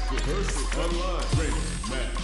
Rehearsal online. Ready. Match.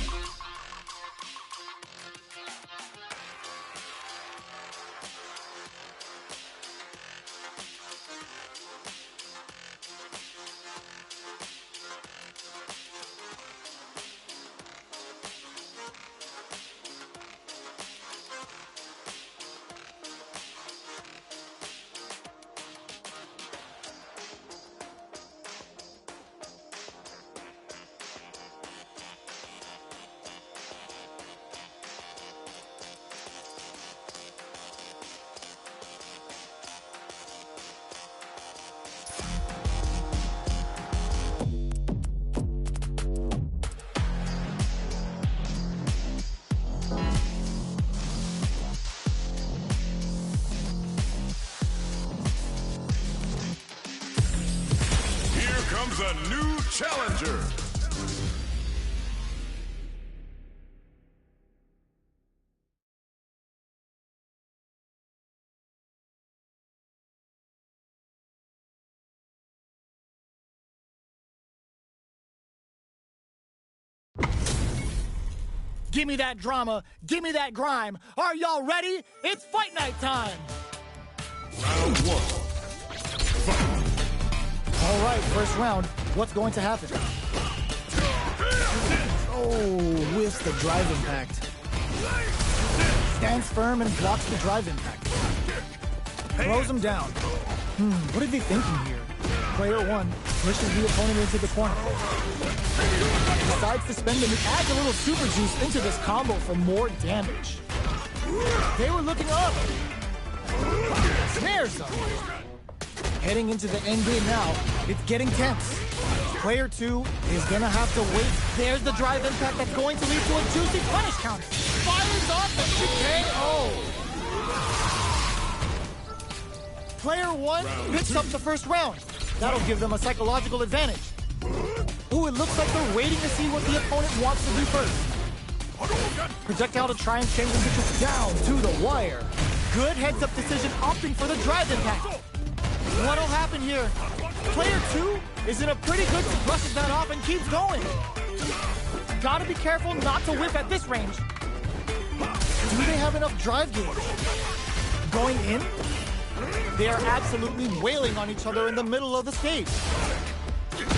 A new challenger. Give me that drama, give me that grime. Are y'all ready? It's fight night time. Round one. Fight. All right, first round. What's going to happen? Oh, whiffs the drive impact. Stands firm and blocks the drive impact. Throws him down. What are they thinking here? Player one pushes the opponent into the corner. Decides to spend and adds a little super juice into this combo for more damage. They were looking up. Snares them. Heading into the end game now, it's getting tense. Player two is gonna have to wait. There's the drive impact that's going to lead to a juicy punish counter. Fires off the KO. Player one picks up the first round. That'll give them a psychological advantage. Ooh, it looks like they're waiting to see what the opponent wants to do first. Projectile to try and change the picture down to the wire. Good heads-up decision opting for the drive impact. What'll happen here? Player two is in a pretty good brushes that off and keeps going. Gotta be careful not to whip at this range. Do they have enough drive gauge? Going in? They are absolutely wailing on each other in the middle of the stage.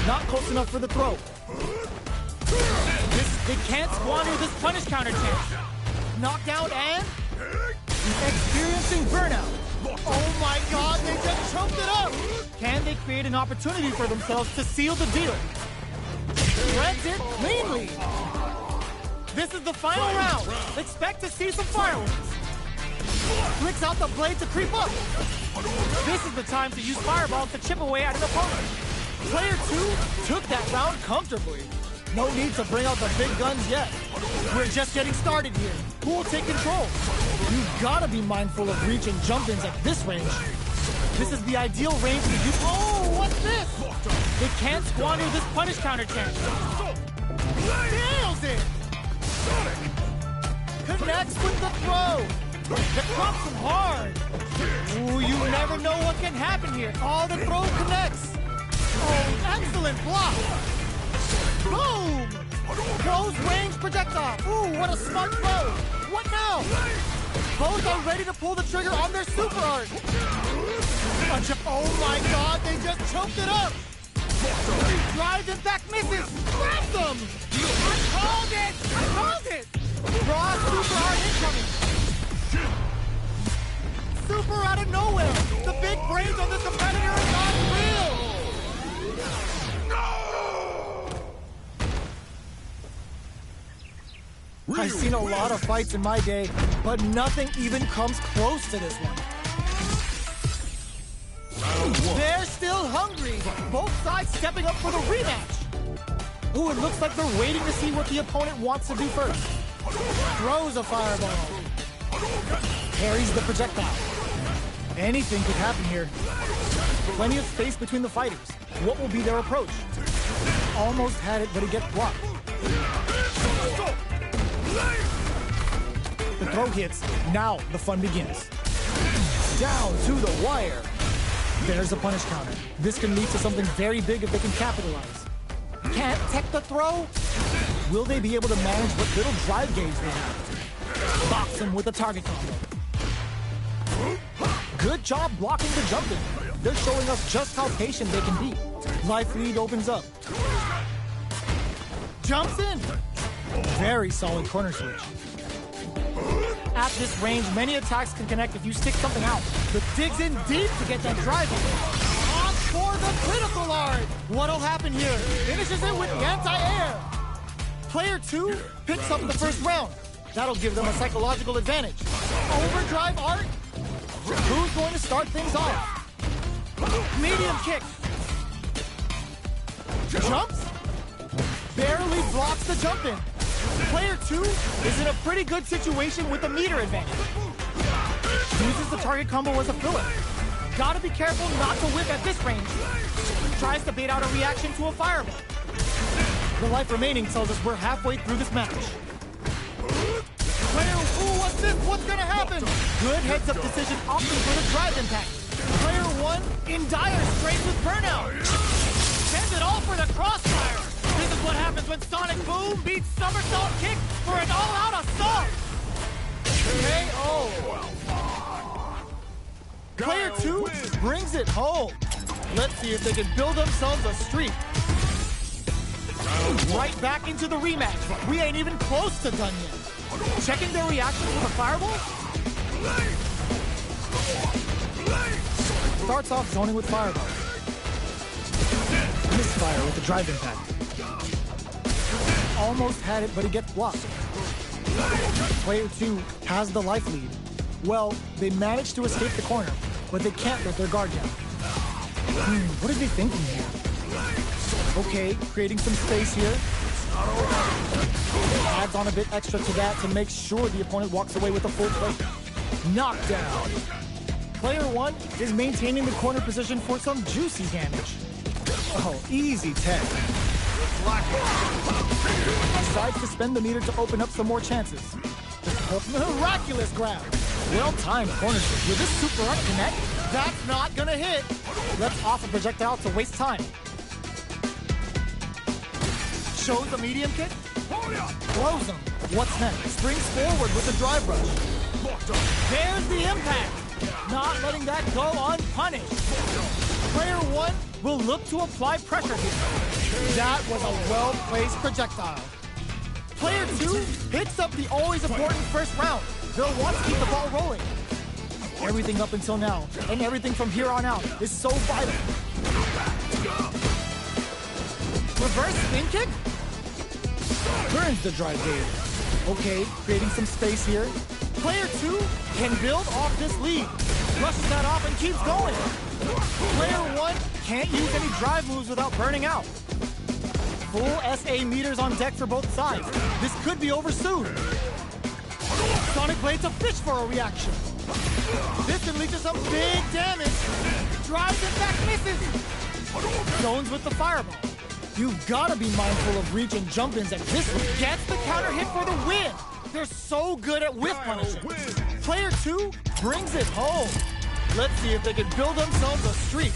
Not close enough for the throw. They can't squander this punish counter chance. Knockdown and experiencing burnout. Oh my god, they just choked it up! Can they create an opportunity for themselves to seal the deal? Shreds it cleanly! This is the final round. Expect to see some fireworks. Flicks out the blade to creep up. This is the time to use fireballs to chip away at an opponent. Player two took that round comfortably. No need to bring out the big guns yet. We're just getting started here. Who will take control? You've gotta be mindful of reach and jump-ins at this range. This is the ideal range to use. Oh, what's this? They can't squander this punish counter chance. Nails it! Connects with the throw. That drops him hard. Ooh, you never know what can happen here. Oh, the throw connects. Oh, excellent block. Boom! Close range projectile. Ooh, what a smart throw. What now? Both are ready to pull the trigger on their super art. Oh my god, they just choked it up. Drive impact misses. Grab them. I called it. I called it. Raw super art incoming. Super out of nowhere. The big brains on this competitor is unreal. I've seen a lot of fights in my day, but nothing even comes close to this one. They're still hungry. Both sides stepping up for the rematch. Ooh, it looks like they're waiting to see what the opponent wants to do first. Throws a fireball. Parries the projectile. Anything could happen here. Plenty of space between the fighters. What will be their approach? Almost had it, but it gets blocked. The throw hits. Now the fun begins. Down to the wire. There's a punish counter. This can lead to something very big if they can capitalize. Can't tech the throw? Will they be able to manage what little drive gauge they have? Box him with a target combo. Good job blocking the jump in. They're showing us just how patient they can be. Life lead opens up. Jumps in. Very solid corner switch. At this range, many attacks can connect if you stick something out. But digs in deep to get that drive in. On for the critical art. What'll happen here? Finishes it with the anti-air. Player 2 picks up the first round. That'll give them a psychological advantage. Overdrive art? Who's going to start things off? Medium kick. Jumps? Barely blocks the jump in. Player 2 is in a pretty good situation with a meter advantage. Uses the target combo as a filler. Gotta be careful not to whip at this range. Tries to bait out a reaction to a fireball. The life remaining tells us we're halfway through this match. Player, ooh, what's this? What's gonna happen? Good heads-up decision opting for the drive impact. Player 1 in dire straits with burnout. Sends it all for the crossfire. This is what happens when Sonic Boom beats Somersault Kick for an all-out assault. KO. Player 2 brings it home. Let's see if they can build themselves a streak. Right back into the rematch. We ain't even close to done yet. Checking their reaction with a fireball. Starts off zoning with fireball. Misfire with the drive impact. Almost had it, but he gets blocked. Player 2 has the life lead. Well, they managed to escape the corner, but they can't let their guard down. What is he thinking here? Okay, creating some space here. Adds on a bit extra to that to make sure the opponent walks away with a full plate. Knockdown. Player 1 is maintaining the corner position for some juicy damage. Oh, easy tech. Decides to spend the meter to open up some more chances. Miraculous grab. Well-timed corner switch. Will this super art connect? That's not gonna hit. Let's off a projectile to waste time. Shows the medium kick. Throws him. What's next? Springs forward with the drive rush. There's the impact. Not letting that go unpunished. Player 1 will look to apply pressure here. That was a well-placed projectile. Player 2 picks up the always important first round. They'll want to keep the ball rolling. Everything up until now, and everything from here on out, is so vital. Reverse spin kick? Burns the drive gauge. Okay, creating some space here. Player 2 can build off this lead. Rushes that off and keeps going. Player 1 can't use any drive moves without burning out. Full SA meters on deck for both sides. This could be over soon. Sonic Blade's a fish for a reaction. This can lead to some big damage. Drives in fact misses. Zones with the fireball. You've got to be mindful of reach and jump-ins at this one. Gets the counter hit for the win. They're so good at whiff punishing. Player 2 brings it home. Let's see if they can build themselves a streak.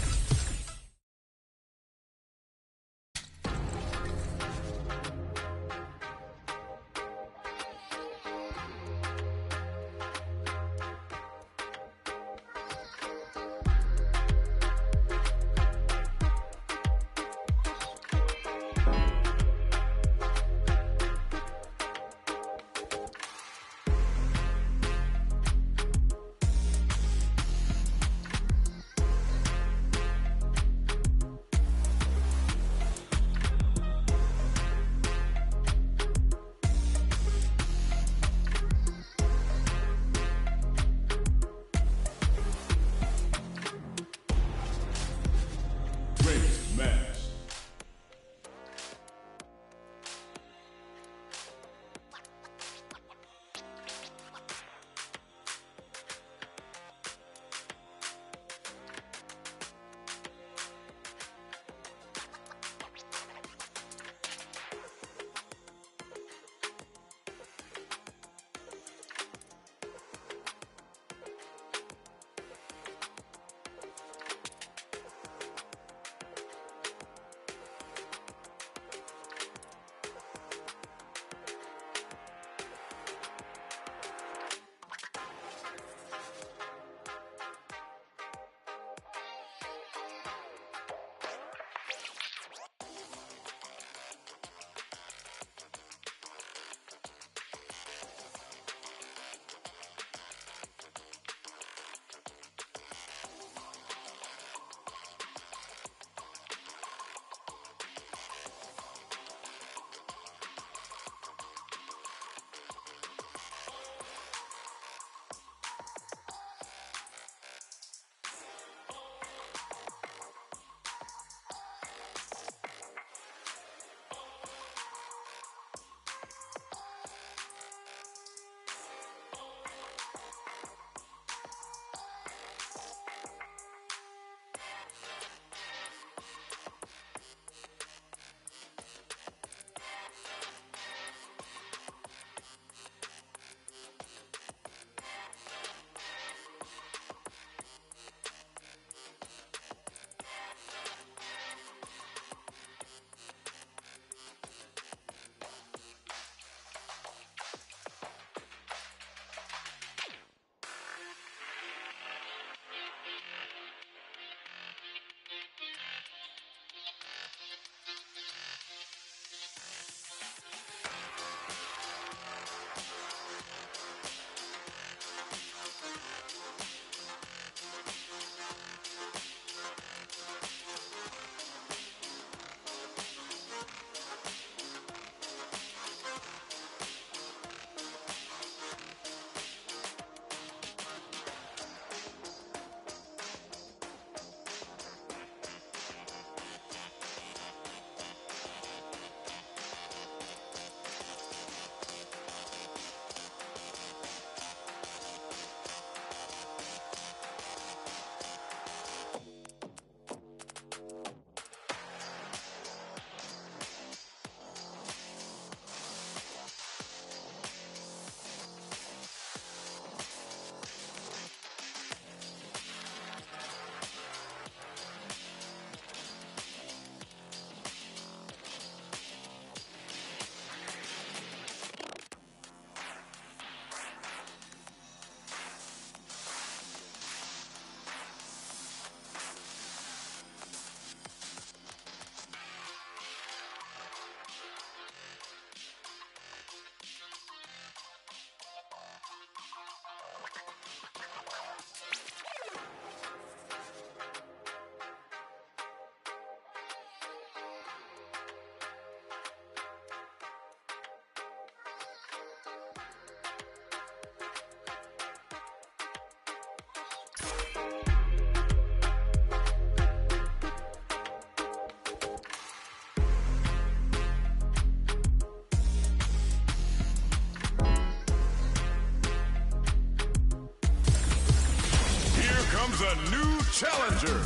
comes a new challenger.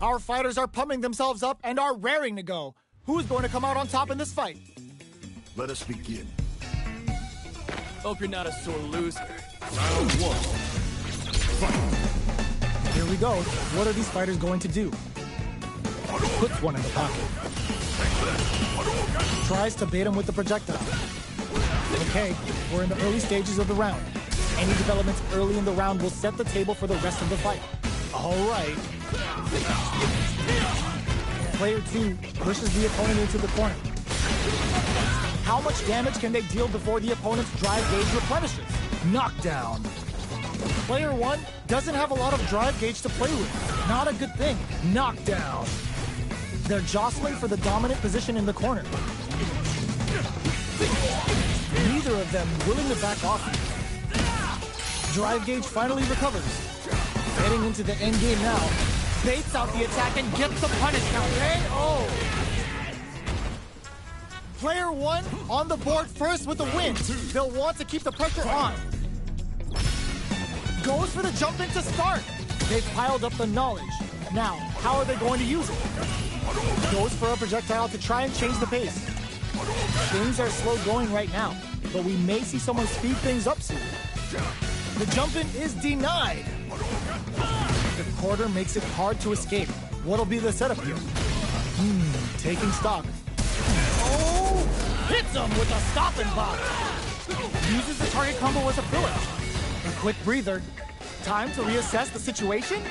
Our fighters are pumping themselves up and are raring to go. Who's going to come out on top in this fight? Let us begin. Hope you're not a sore loser. Round one. Fight. Here we go. What are these fighters going to do? Puts one in the pocket. Tries to bait him with the projectile. Okay, we're in the early stages of the round. Any developments early in the round will set the table for the rest of the fight. All right. Player 2 pushes the opponent into the corner. How much damage can they deal before the opponent's drive gauge replenishes? Knockdown. Player 1 doesn't have a lot of drive gauge to play with. Not a good thing. Knockdown. They're jostling for the dominant position in the corner. Neither of them willing to back off. Drive gauge finally recovers. Heading into the end game now. Baits out the attack and gets the punish count. KO! Player 1 on the board first with the win. They'll want to keep the pressure on. Goes for the jump in to start. They've piled up the knowledge. Now, how are they going to use it? Goes for a projectile to try and change the pace. Things are slow going right now, but we may see someone speed things up soon. The jump in is denied. The quarter makes it hard to escape. What'll be the setup here? Taking stock. Oh! Hits him with a stop and block. Uses the target combo as a filler. A quick breather. Time to reassess the situation?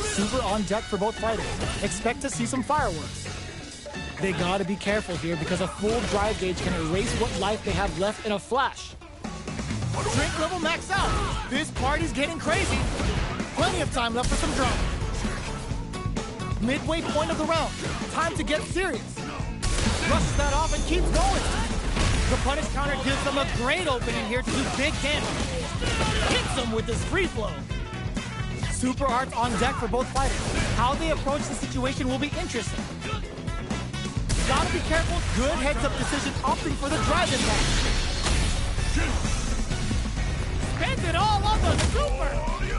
Super on deck for both fighters. Expect to see some fireworks. They gotta be careful here because a full drive gauge can erase what life they have left in a flash. Drink level max out. This party's getting crazy. Plenty of time left for some drama. Midway point of the round. Time to get serious. Brushes that off and keeps going. The punish counter gives them a great opening here to do big damage. Hits them with his free flow. Super arts on deck for both fighters. How they approach the situation will be interesting. Gotta be careful. Good heads-up decision opting for the drive impact. Spends it all on the super.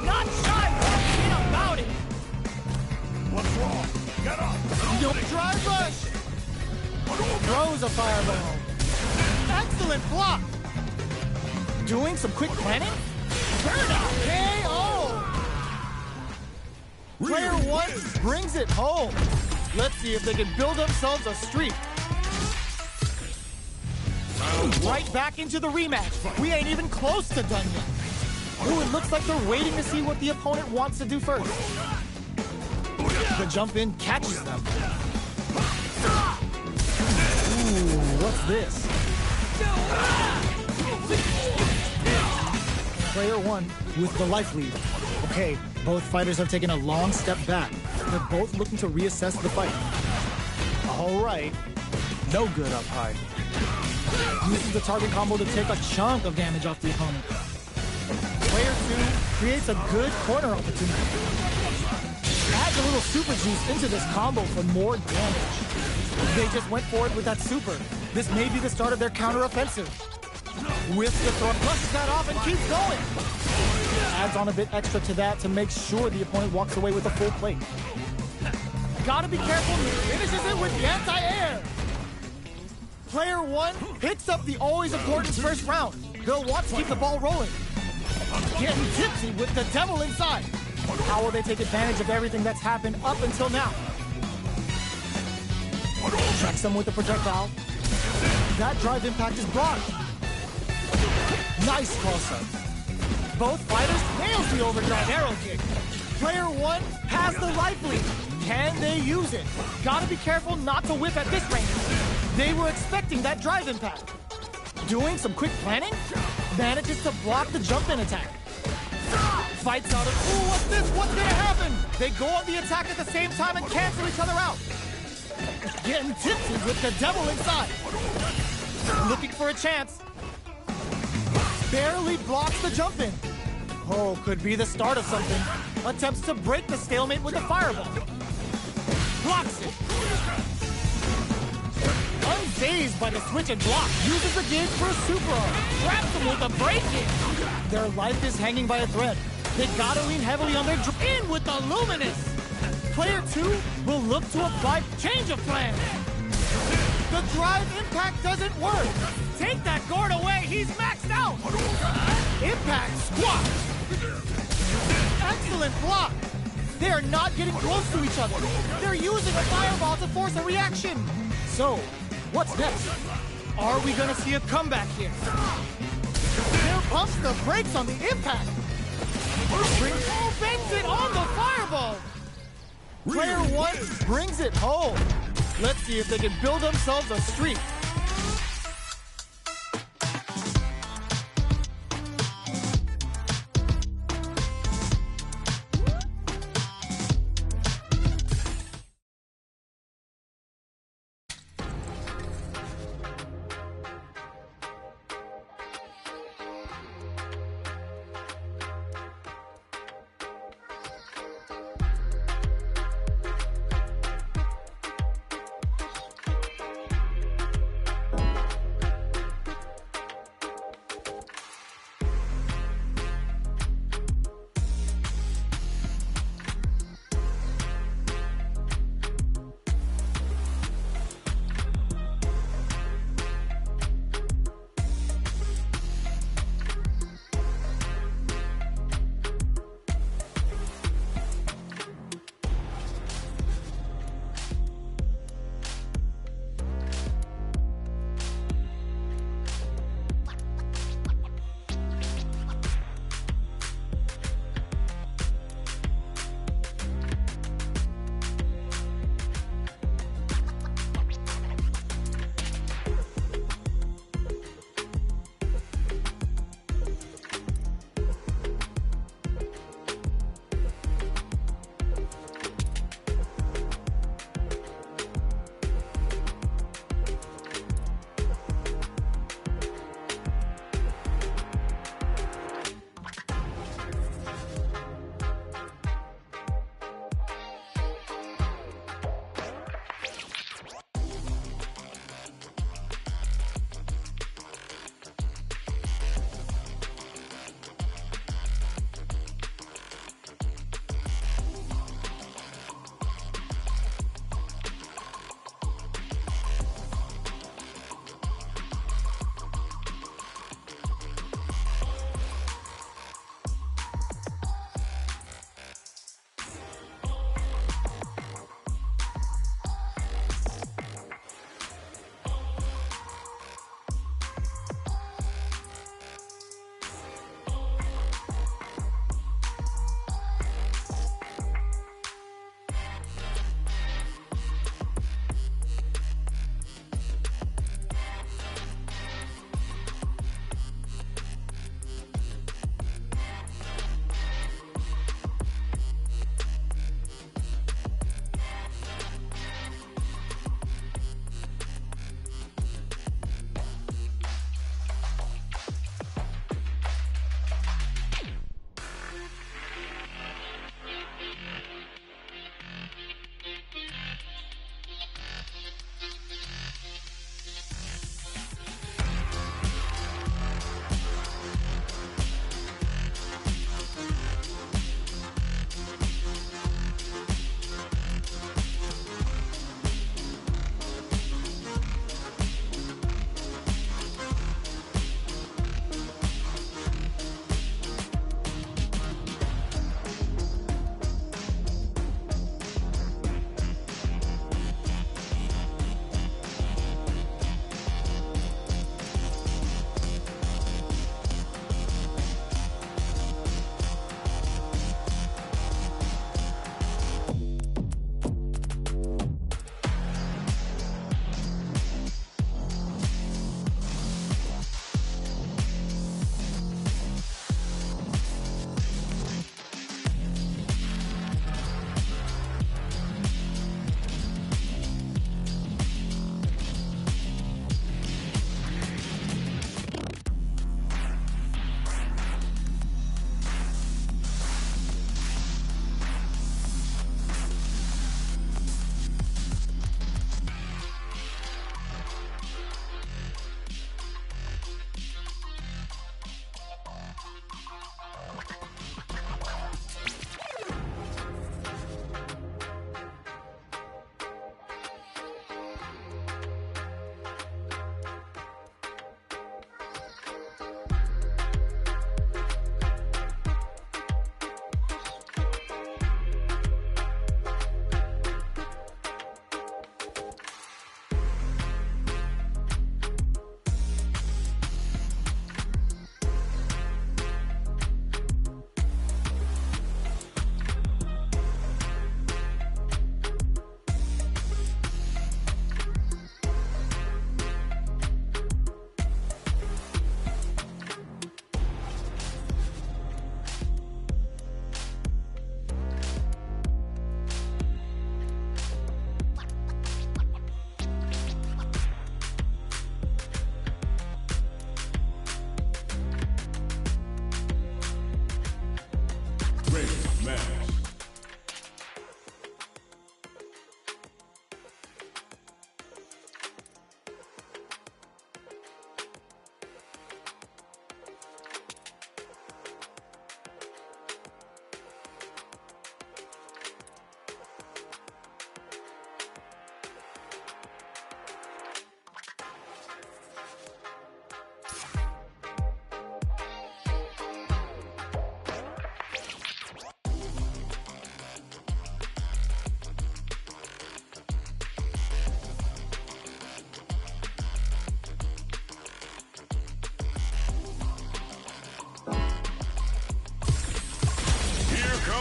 Not shy talking about it. What's wrong? Get up! Nope, drive rush. Throws a fireball. Excellent block. Doing some quick planning. Turn up. KO. Player 1 brings it home. Let's see if they can build themselves a streak. Right back into the rematch. We ain't even close to done yet. Ooh, it looks like they're waiting to see what the opponent wants to do first. The jump in catches them. Ooh, what's this? Player 1 with the life lead. Okay, both fighters have taken a long step back. They're both looking to reassess the fight. All right. No good up high. Uses the target combo to take a chunk of damage off the opponent. Player 2 creates a good corner opportunity. Adds a little super juice into this combo for more damage. They just went for it with that super. This may be the start of their counter-offensive. Whiffs the throw, brushes that off and keeps going. Adds on a bit extra to that to make sure the opponent walks away with a full plate. Gotta be careful, finishes it with the anti-air. Player 1 picks up the always important first round. They'll want to keep the ball rolling. Getting tipsy with the devil inside. How will they take advantage of everything that's happened up until now? Checks them with the projectile. That drive impact is blocked. Nice cross-up. Both fighters nails the overdrive arrow kick. Player 1 has the life lead. Can they use it? Gotta be careful not to whiff at this range. They were expecting that drive impact. Doing some quick planning, manages to block the jump-in attack. Fights out of, ooh, what's this? What's gonna happen? They go on the attack at the same time and cancel each other out. Getting tipsy with the devil inside. Looking for a chance. Barely blocks the jump in. Oh, could be the start of something. Attempts to break the stalemate with a fireball. Blocks it. Unfazed by the switch and block, uses the gauge for a super arm. Traps him with a break-in. Their life is hanging by a thread. They gotta lean heavily on their in with the luminous. Player 2 will look to apply change of plan. The drive impact doesn't work. Take that gourd away, he's maxed out. Impact squat. Excellent block. They are not getting close to each other. They're using a fireball to force a reaction. So, what's next? Are we gonna see a comeback here? There pumps the brakes on the impact. Bangs it on the fireball. Player 1 brings it home. Let's see if they can build themselves a streak.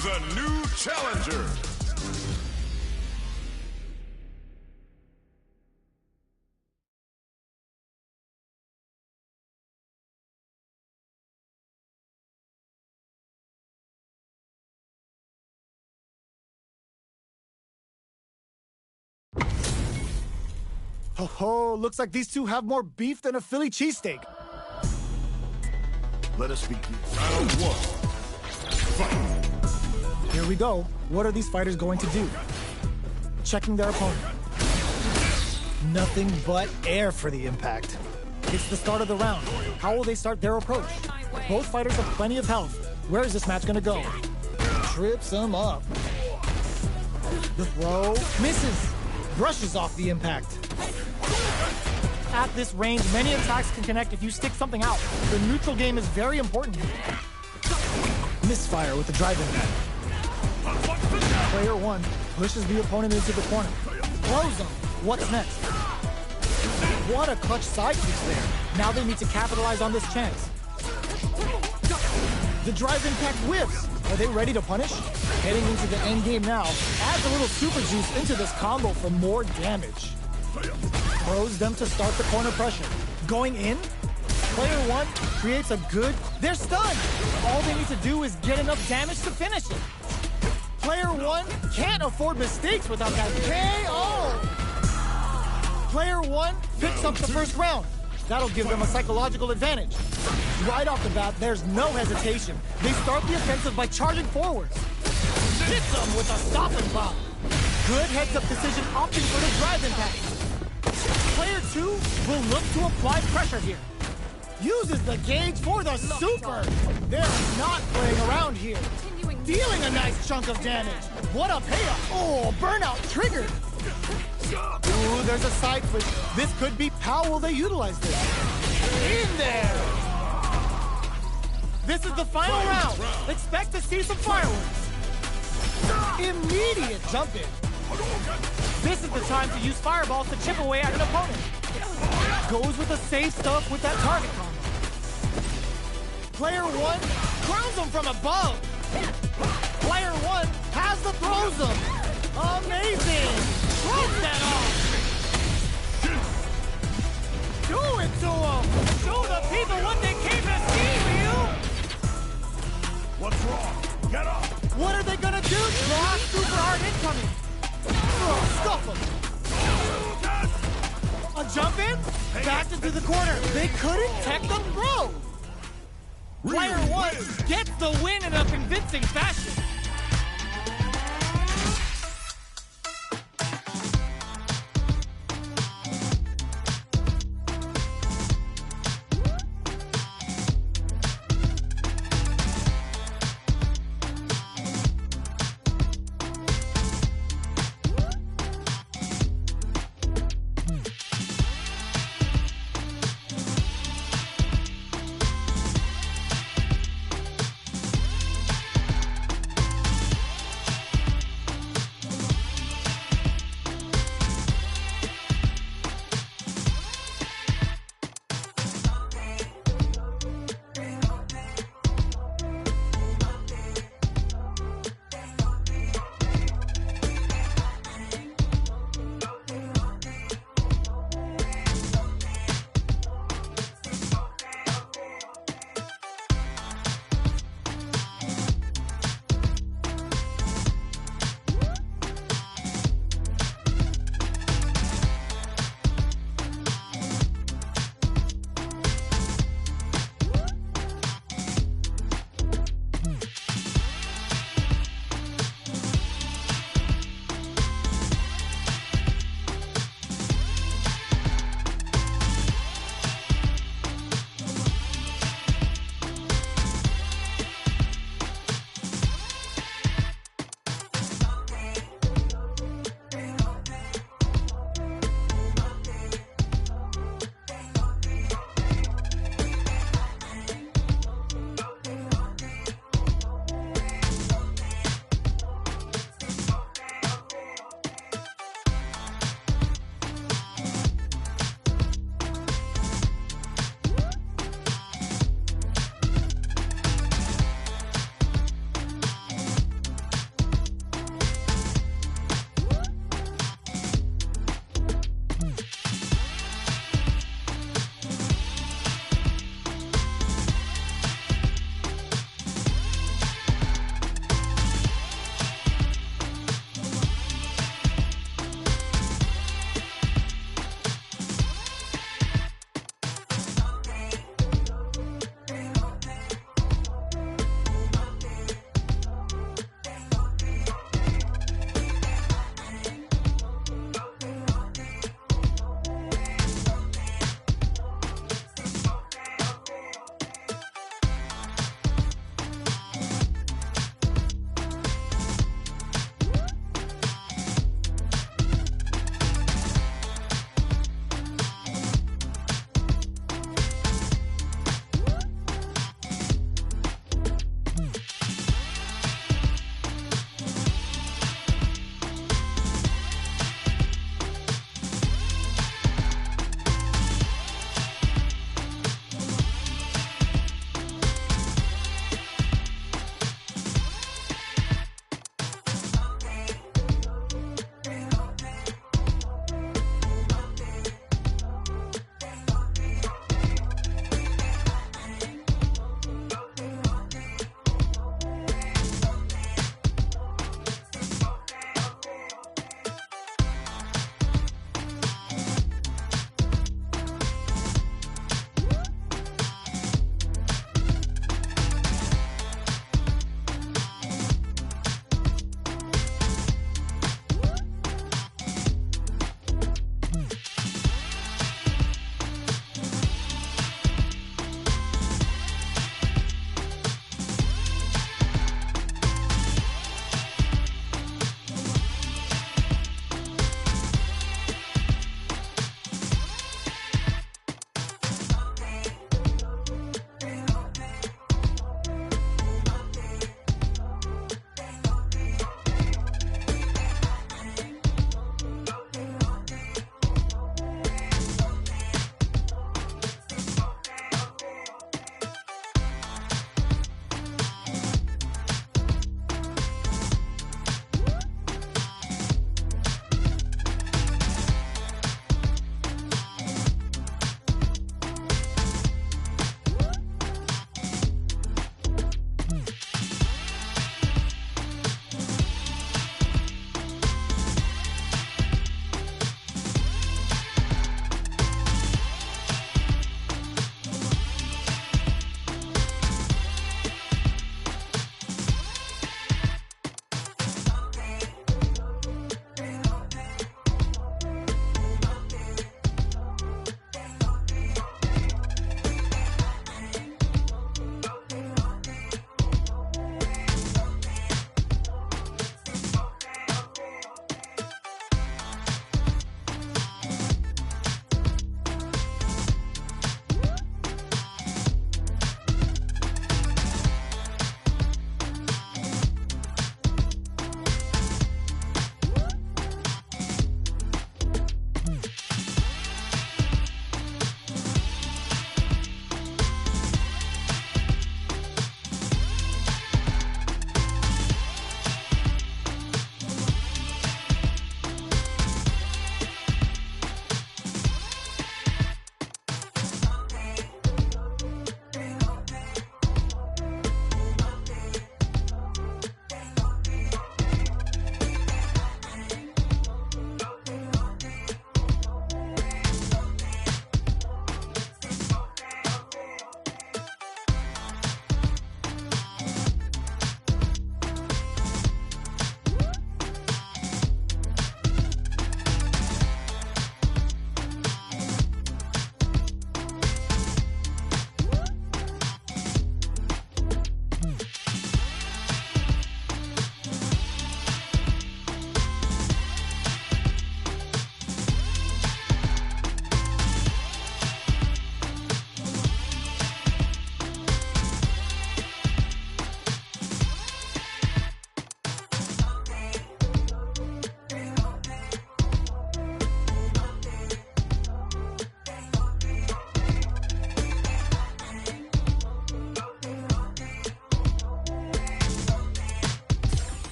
Choose a new challenger. Oh, looks like these two have more beef than a Philly cheesesteak. Let us begin. Round one. Fight. Here we go. What are these fighters going to do? Checking their opponent. Nothing but air for the impact. It's the start of the round. How will they start their approach? Both fighters have plenty of health. Where is this match going to go? Trips him up. The throw misses. Brushes off the impact. At this range, many attacks can connect if you stick something out. The neutral game is very important. Misfire with the drive impact. Player one pushes the opponent into the corner. Throws him. What's next? What a clutch side kick there. Now they need to capitalize on this chance. The drive impact whiffs. Are they ready to punish? Heading into the end game now. Adds a little super juice into this combo for more damage. Throws them to start the corner pressure. Going in, player one creates a good... They're stunned! All they need to do is get enough damage to finish it. Player one can't afford mistakes without that KO! Player one picks up the first round. That'll give them a psychological advantage. Right off the bat, there's no hesitation. They start the offensive by charging forwards. Hits them with a stop and pop. Good heads-up decision opting for the drive impact. Player two will look to apply pressure here. Uses the gauge for the super. They're not playing around here. Dealing a nice chunk of damage. What a payoff. Oh, burnout triggered. Ooh, there's a side flip. This could be... How will they utilize this? In there. This is the final round. Expect to see some fireworks. Immediate jump in. This is the time to use fireballs to chip away at an opponent. Goes with the safe stuff with that target combo. Player one crowns him from above. Player one has the throws him. Amazing. Throws that off. Do it to him. Show the people what they came to see, Ryu. What's wrong? Get up. What are they gonna do? Draw super hard incoming. Stuff him. A jump in, back into the corner. They couldn't tech the throw. Player one gets the win in a convincing fashion.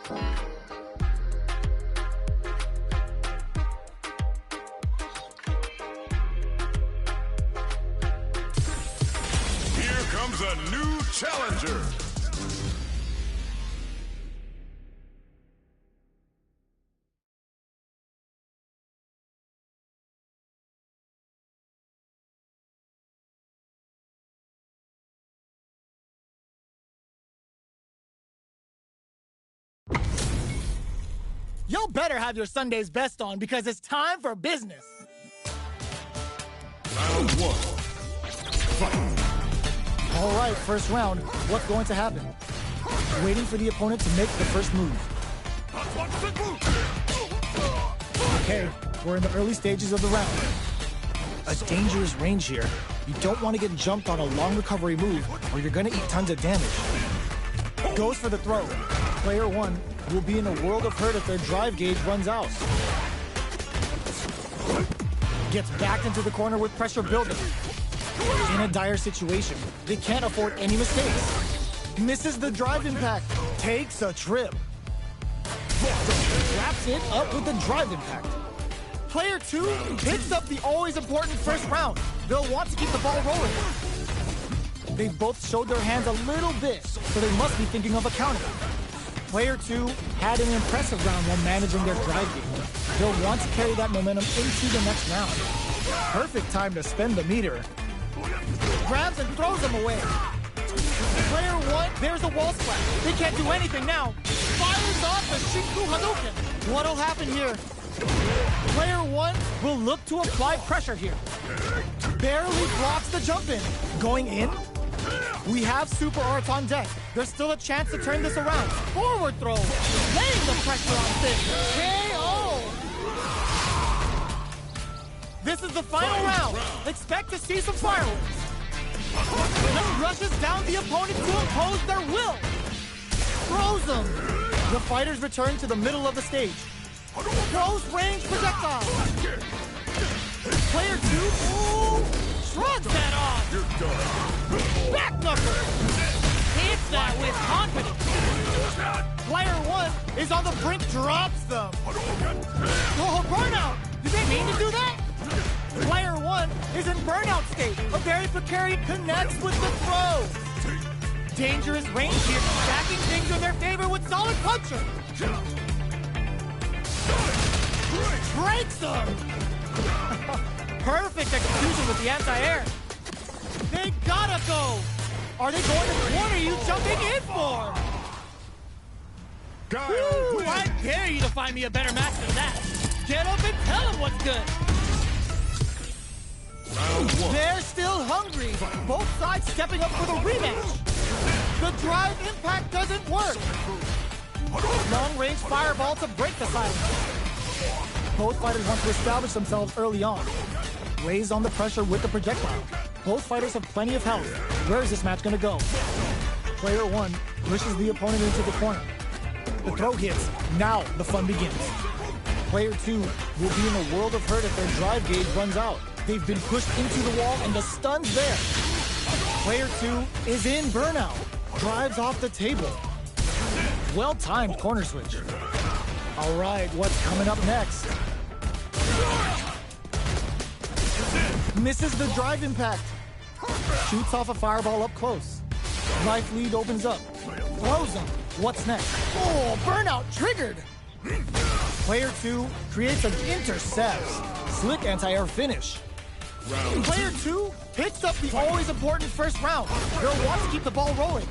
Here comes a new challenger. Y'all better have your Sunday's best on because it's time for business. Round one. Fight. All right, first round. What's going to happen? Waiting for the opponent to make the first move. Okay, we're in the early stages of the round. A dangerous range here. You don't want to get jumped on a long recovery move or you're going to eat tons of damage. Goes for the throw. Player one will be in a world of hurt if their drive gauge runs out. Gets backed into the corner with pressure building. In a dire situation, they can't afford any mistakes. Misses the drive impact. Takes a trip. Wraps it up with the drive impact. Player two picks up the always important first round. They'll want to keep the ball rolling. They both showed their hands a little bit, so they must be thinking of a counter. Player two had an impressive round while managing their drive game. They'll want to carry that momentum into the next round. Perfect time to spend the meter. Grabs and throws them away. Player one, there's a wall splash. They can't do anything now. Fires off the Shinku Hadouken. What'll happen here? Player one will look to apply pressure here. Barely blocks the jump in. Going in? We have super arts on deck. There's still a chance to turn this around. Forward throw. Laying the pressure on Finn. KO! This is the final round. Expect to see some fireworks. Rushes down the opponent to impose their will. Throws them. The fighters return to the middle of the stage. Close range projectile. Player two, shrugs that off. You're done. Back knuckle. Hits that with confidence. Player one is on the brink, drops them. Oh, burnout. Did they mean to do that? Player one is in burnout state. A very precarious connects with the throw. Dangerous range here, stacking things in their favor with solid puncher. Breaks them. Perfect execution with the anti-air. They gotta go. Are they going to corner you jumping in for? Woo, I dare you to find me a better match than that. Get up and tell them what's good. Round one. They're still hungry. Both sides stepping up for the rematch. The drive impact doesn't work. Long-range fireball to break the silence. Both fighters want to establish themselves early on. Lays on the pressure with the projectile. Both fighters have plenty of health. Where is this match going to go? Player one pushes the opponent into the corner. The throw hits. Now the fun begins. Player two will be in a world of hurt if their drive gauge runs out. They've been pushed into the wall and the stun's there. Player two is in burnout. Drives off the table. Well-timed corner switch. All right, what's coming up next? Misses the drive impact. Shoots off a fireball up close. Life lead opens up. Throws him. What's next? Oh, burnout triggered. Player two creates an intercept. Slick anti-air finish. Player two picks up the always important first round. They'll want to keep the ball rolling.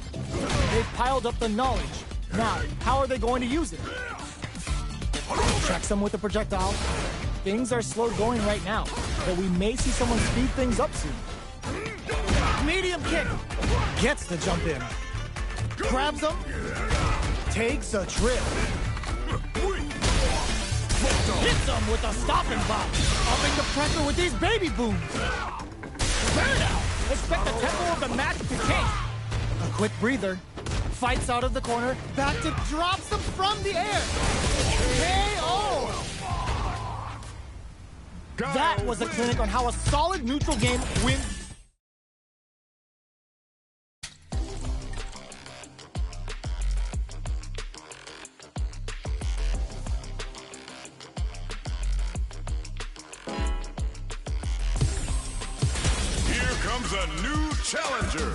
They've piled up the knowledge. Now, how are they going to use it? Tracks them with a projectile. Things are slow going right now, but we may see someone speed things up soon. Medium kick. Gets the jump in. Grabs them. Takes a trip. Hits them with a stopping block. Upping the pressure with these baby booms. Burnout. Expect the tempo of the match to take. A quick breather. Fights out of the corner. Back to drops them from the air. KO. That was a clinic on how a solid neutral game wins. comes a new challenger.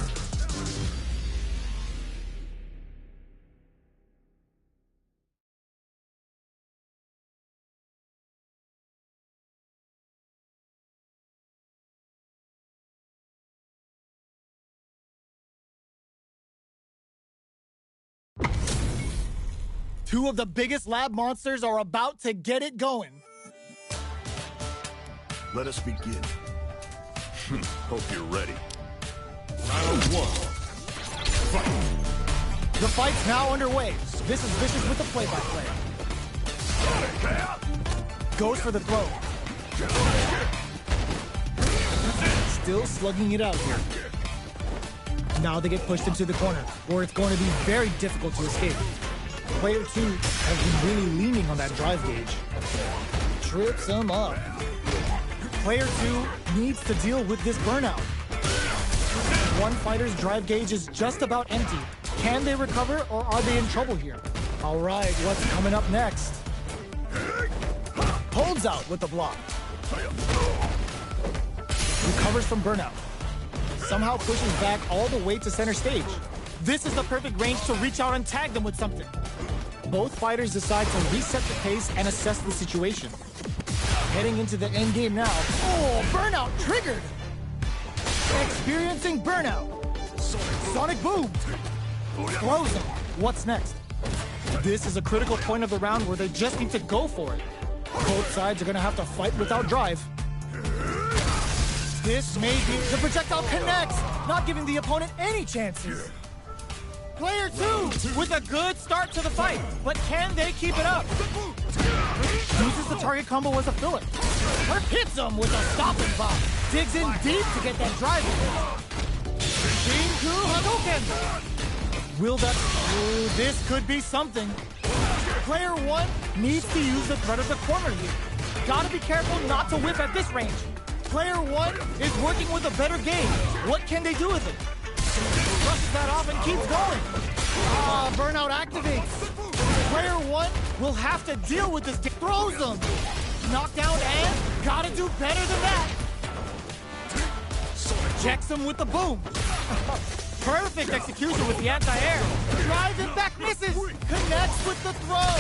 Two of the biggest lab monsters are about to get it going. Let us begin. Hope you're ready. Round one. Fight. The fight's now underway. This is Vicious with the play-by-play. Goes for the throw. Still slugging it out here. Now they get pushed into the corner, where it's going to be very difficult to escape. Player 2 has been really leaning on that drive gauge. Trips him up. Player 2 needs to deal with this burnout. One fighter's drive gauge is just about empty. Can they recover, or are they in trouble here? All right, what's coming up next? Holds out with the block. Recovers from burnout. Somehow pushes back all the way to center stage. This is the perfect range to reach out and tag them with something. Both fighters decide to reset the pace and assess the situation. Heading into the end game now. Oh, burnout triggered! Experiencing burnout. Sonic boom. Throws him. What's next? This is a critical point of the round where they just need to go for it. Both sides are going to have to fight without drive. This may be... The projectile connects, not giving the opponent any chances. Player 2 with a good start to the fight, but can they keep it up? Uses the target combo as a filler. Or hits him with a stopping bomb. Digs in deep to get that drive in. Shinku Hadouken. Will that... Ooh, this could be something. Player 1 needs to use the threat of the corner here. Gotta be careful not to whip at this range. Player 1 is working with a better game. What can they do with it? Brushes that off and keeps going. Burnout activates. Player 1 will have to deal with this. Throws them. Knockdown and gotta do better than that. Checks him with the boom. Perfect execution with the anti-air. Drive impact misses. Connects with the throw.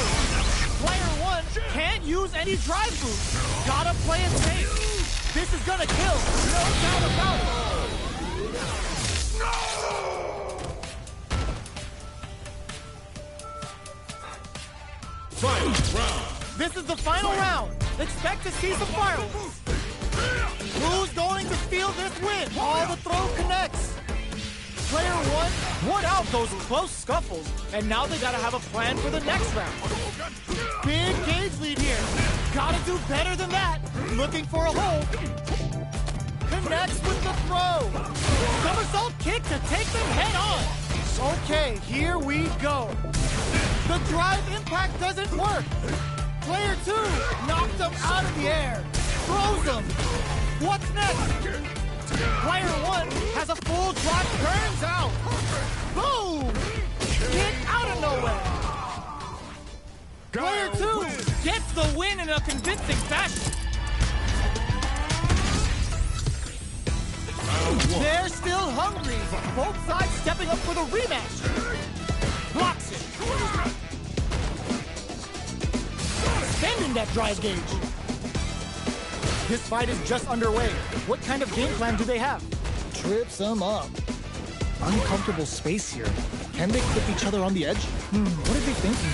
Player 1 can't use any drive boost. Gotta play it safe. This is gonna kill. No doubt about it. Final round. This is the final round. Expect to see some fireworks. Who's going to steal this win? All the throw connects. Player 1 won out those close scuffles, and now they gotta have a plan for the next round. Big gauge lead here. Gotta do better than that. Looking for a hole. Connects with the throw. Somersault kick to take them head on. Okay, here we go. The drive impact doesn't work. Player 2 knocked him out of the air. Throws him. What's next? Player 1 has a full drive, turns out. Boom! Kick out of nowhere. Player 2 gets the win in a convincing fashion. They're still hungry. Both sides stepping up for the rematch. Blocks it. Spending that drive gauge. This fight is just underway. What kind of game plan do they have? Trips them up. Uncomfortable space here. Can they clip each other on the edge? What are they thinking?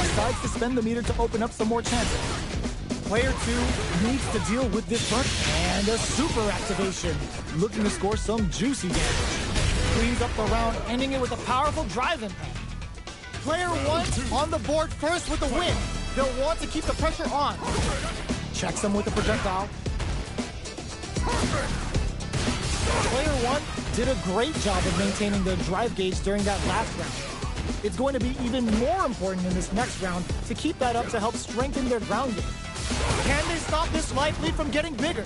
Decides to spend the meter to open up some more chances. Player 2 needs to deal with this burn. And a super activation. Looking to score some juicy damage. Cleans up the round, ending it with a powerful drive impact. Player 1 on the board first with the win. They'll want to keep the pressure on. Checks them with the projectile. Player 1 did a great job of maintaining the drive gauge during that last round. It's going to be even more important in this next round to keep that up to help strengthen their ground game. Can they stop this life lead from getting bigger?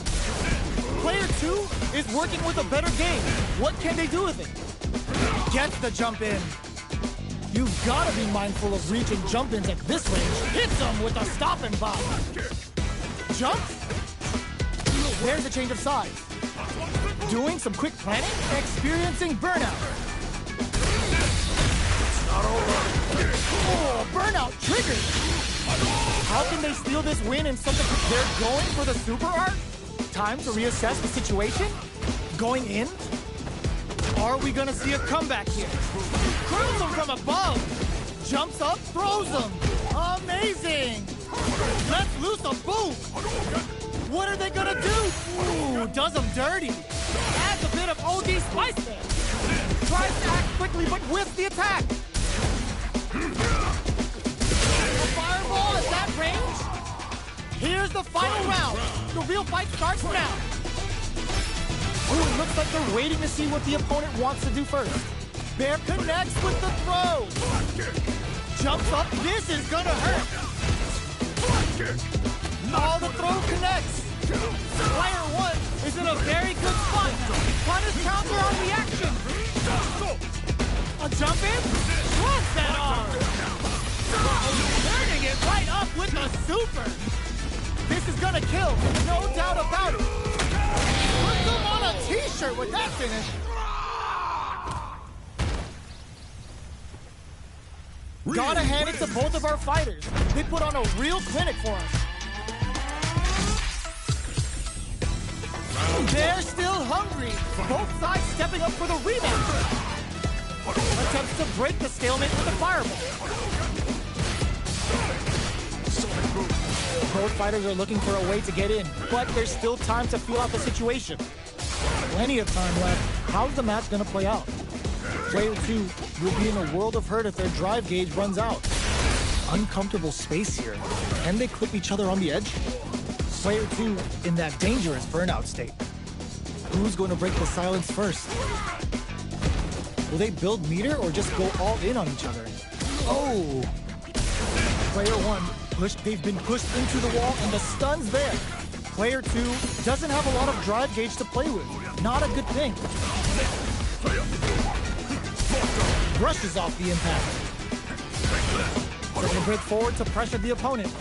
Player 2 is working with a better game. What can they do with it? Gets the jump in. You've got to be mindful of reach and jump-ins at this range. Hits them with a stopping bomb. Jump. There's a change of sides. Doing some quick planning, experiencing burnout. Oh, burnout triggered. How can they steal this win in something? They're going for the super art? Time to reassess the situation? Going in? Are we gonna see a comeback here? Curls him from above. Jumps up, throws him. Amazing. Let's loose a boom. What are they gonna do? Ooh, does them dirty. Adds a bit of OD spice there. Tries to act quickly, but whiffs the attack. A fireball at that range? Here's the final round. The real fight starts now. Ooh, it looks like they're waiting to see what the opponent wants to do first. Bear connects with the throw. Jumps up. This is gonna hurt. Oh, the throw connects. Player one is in a very good spot. Punish counter on reaction. A jump in. Trust that arm. Turning it right up with the super. This is gonna kill. No doubt about it. Put them on a t-shirt with that finish. Gotta hand it to both of our fighters. They put on a real clinic for us. They're still hungry. Both sides stepping up for the rebound. Attempts to break the stalemate with a fireball. Both fighters are looking for a way to get in, but there's still time to feel out the situation. Plenty of time left. How's the match gonna play out? Player 2 will be in a world of hurt if their drive gauge runs out. Uncomfortable space here. Can they clip each other on the edge? Player 2 in that dangerous burnout state. Who's going to break the silence first? Will they build meter or just go all in on each other? Oh! Player 1, they've been pushed into the wall and the stun's there. Player 2 doesn't have a lot of drive gauge to play with. Not a good thing. Brushes off the impact. Taking a break forward to pressure the opponent.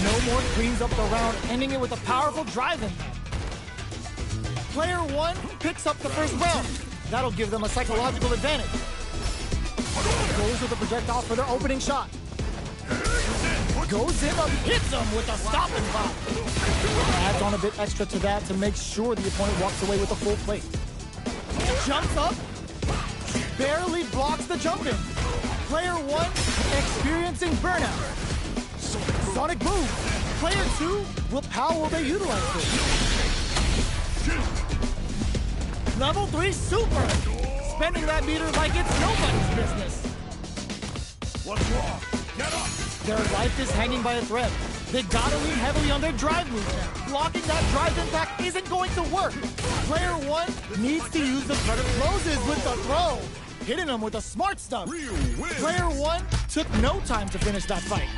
No more cleans up the round, ending it with a powerful drive impact. Player 1 picks up the first round. That'll give them a psychological advantage. Goes with the projectile for their opening shot. Goes in and hits them with a stopping block. Adds on a bit extra to that to make sure the opponent walks away with a full plate. Jumps up. Barely blocks the jump in. Player 1 experiencing burnout. Sonic boom. Player 2, how will they utilize this? Level 3 super. Spending that meter like it's nobody's business. What's wrong? Get up! Their life is hanging by a thread. They gotta lean heavily on their drive move now. Blocking that drive impact isn't going to work. Player 1 needs to use the credit closes with the throw. Hitting him with a smart stuff. Player 1 took no time to finish that fight.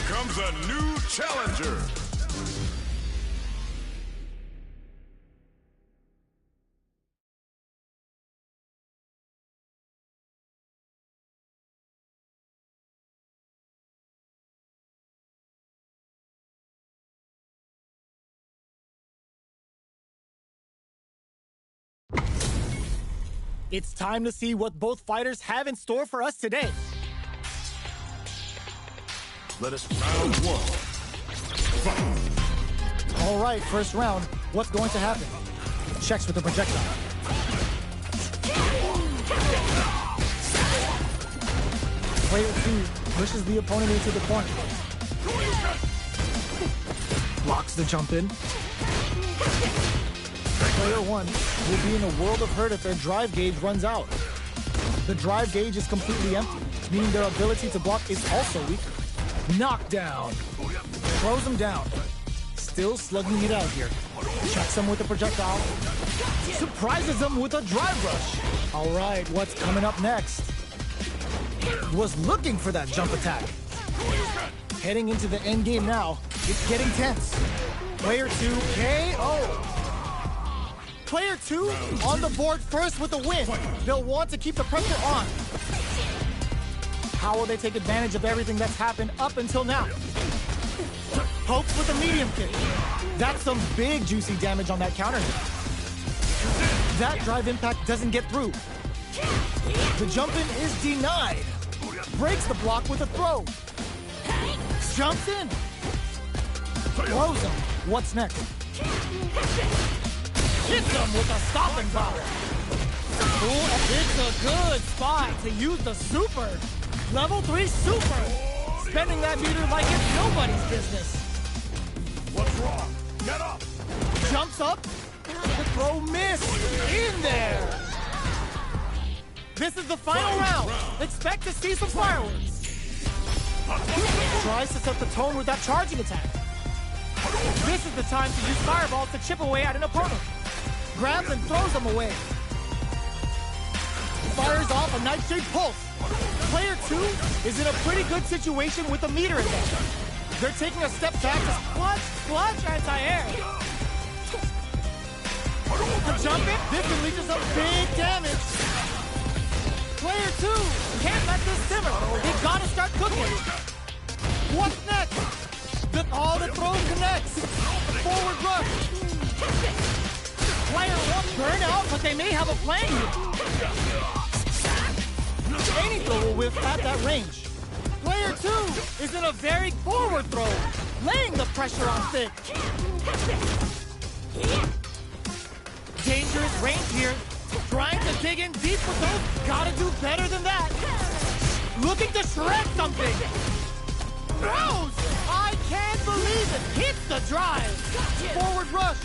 Comes a new challenger. It's time to see what both fighters have in store for us today. Let us round one. Fight. All right, first round. What's going to happen? Checks with the projectile. Player 2 pushes the opponent into the corner. Blocks the jump in. Player 1 will be in a world of hurt if their drive gauge runs out. The drive gauge is completely empty, meaning their ability to block is also weaker. Knockdown. Throws him down. Still slugging it out here. Checks him with a projectile. Surprises him with a drive rush. All right, what's coming up next? Was looking for that jump attack. Heading into the end game now. It's getting tense. Player 2 KO. Player 2 on the board first with a win. They'll want to keep the pressure on. How will they take advantage of everything that's happened up until now? Pokes with a medium kick. That's some big juicy damage on that counter hit. That drive impact doesn't get through. The jump in is denied. Breaks the block with a throw. Jumps in. Throws him. What's next? Hits him with a stopping power. Ooh, it's a good spot to use the super. Level 3 super. Spending that meter like it's nobody's business. What's wrong? Get up! Jumps up. The throw missed. In there. This is the final round. Expect to see some fireworks. Tries to set the tone with that charging attack. This is the time to use fireballs to chip away at an opponent. Grabs and throws them away. Fires off a night-shaped pulse. Player 2 is in a pretty good situation with the meter advantage. They're taking a step back to clutch anti-air. A jump in, this can lead to some big damage. Player 2 can't let this simmer. They gotta start cooking. What's next? The throw connects. Forward rush. Player 1 burn out, but they may have a plan here. Any throw will whiff at that range. Player 2 is in a very forward throw, laying the pressure on thick. Dangerous range here. Trying to dig in deep with those. Gotta do better than that. Looking to shred something. Throws! I can't believe it. Hits the drive. Forward rush.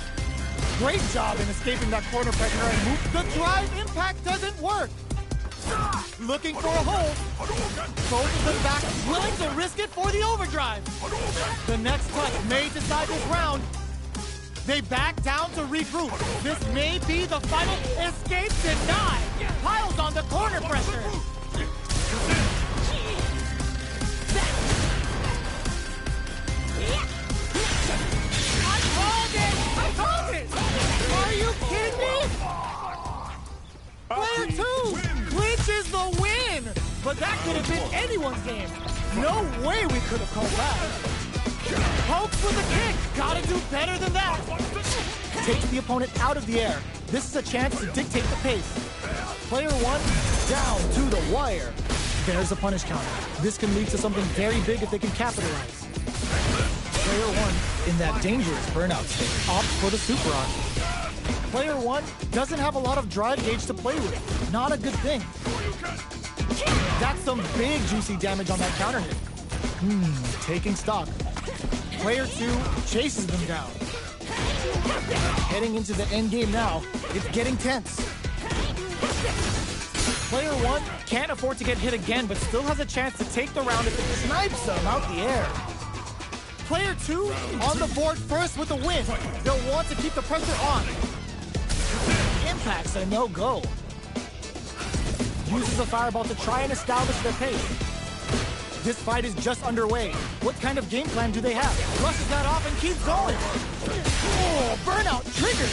Great job in escaping that corner pressure and move. The drive impact doesn't work. Looking for a hole. Both of them back, willing to risk it for the overdrive. The next touch may decide this round. They back down to regroup. This may be the final. Escape denied. Piles on the corner pressure. I called it! Are you kidding me? Player 2 clinches the win! But that could have been anyone's game. No way we could have called that. Pokes with a kick. Gotta do better than that. Takes the opponent out of the air. This is a chance to dictate the pace. Player 1 down to the wire. There's a punish counter. This can lead to something very big if they can capitalize. Player 1 in that dangerous burnout state opts for the super option. Player 1 doesn't have a lot of drive gauge to play with. Not a good thing. That's some big juicy damage on that counter hit. Taking stock. Player 2 chases them down. Heading into the end game now, it's getting tense. Player 1 can't afford to get hit again, but still has a chance to take the round if it snipes them out the air. Player 2 on the board first with a win. They'll want to keep the pressure on. Impact's a no-go. Uses a fireball to try and establish their pace. This fight is just underway. What kind of game plan do they have? Rushes that off and keeps going. Oh, burnout triggered.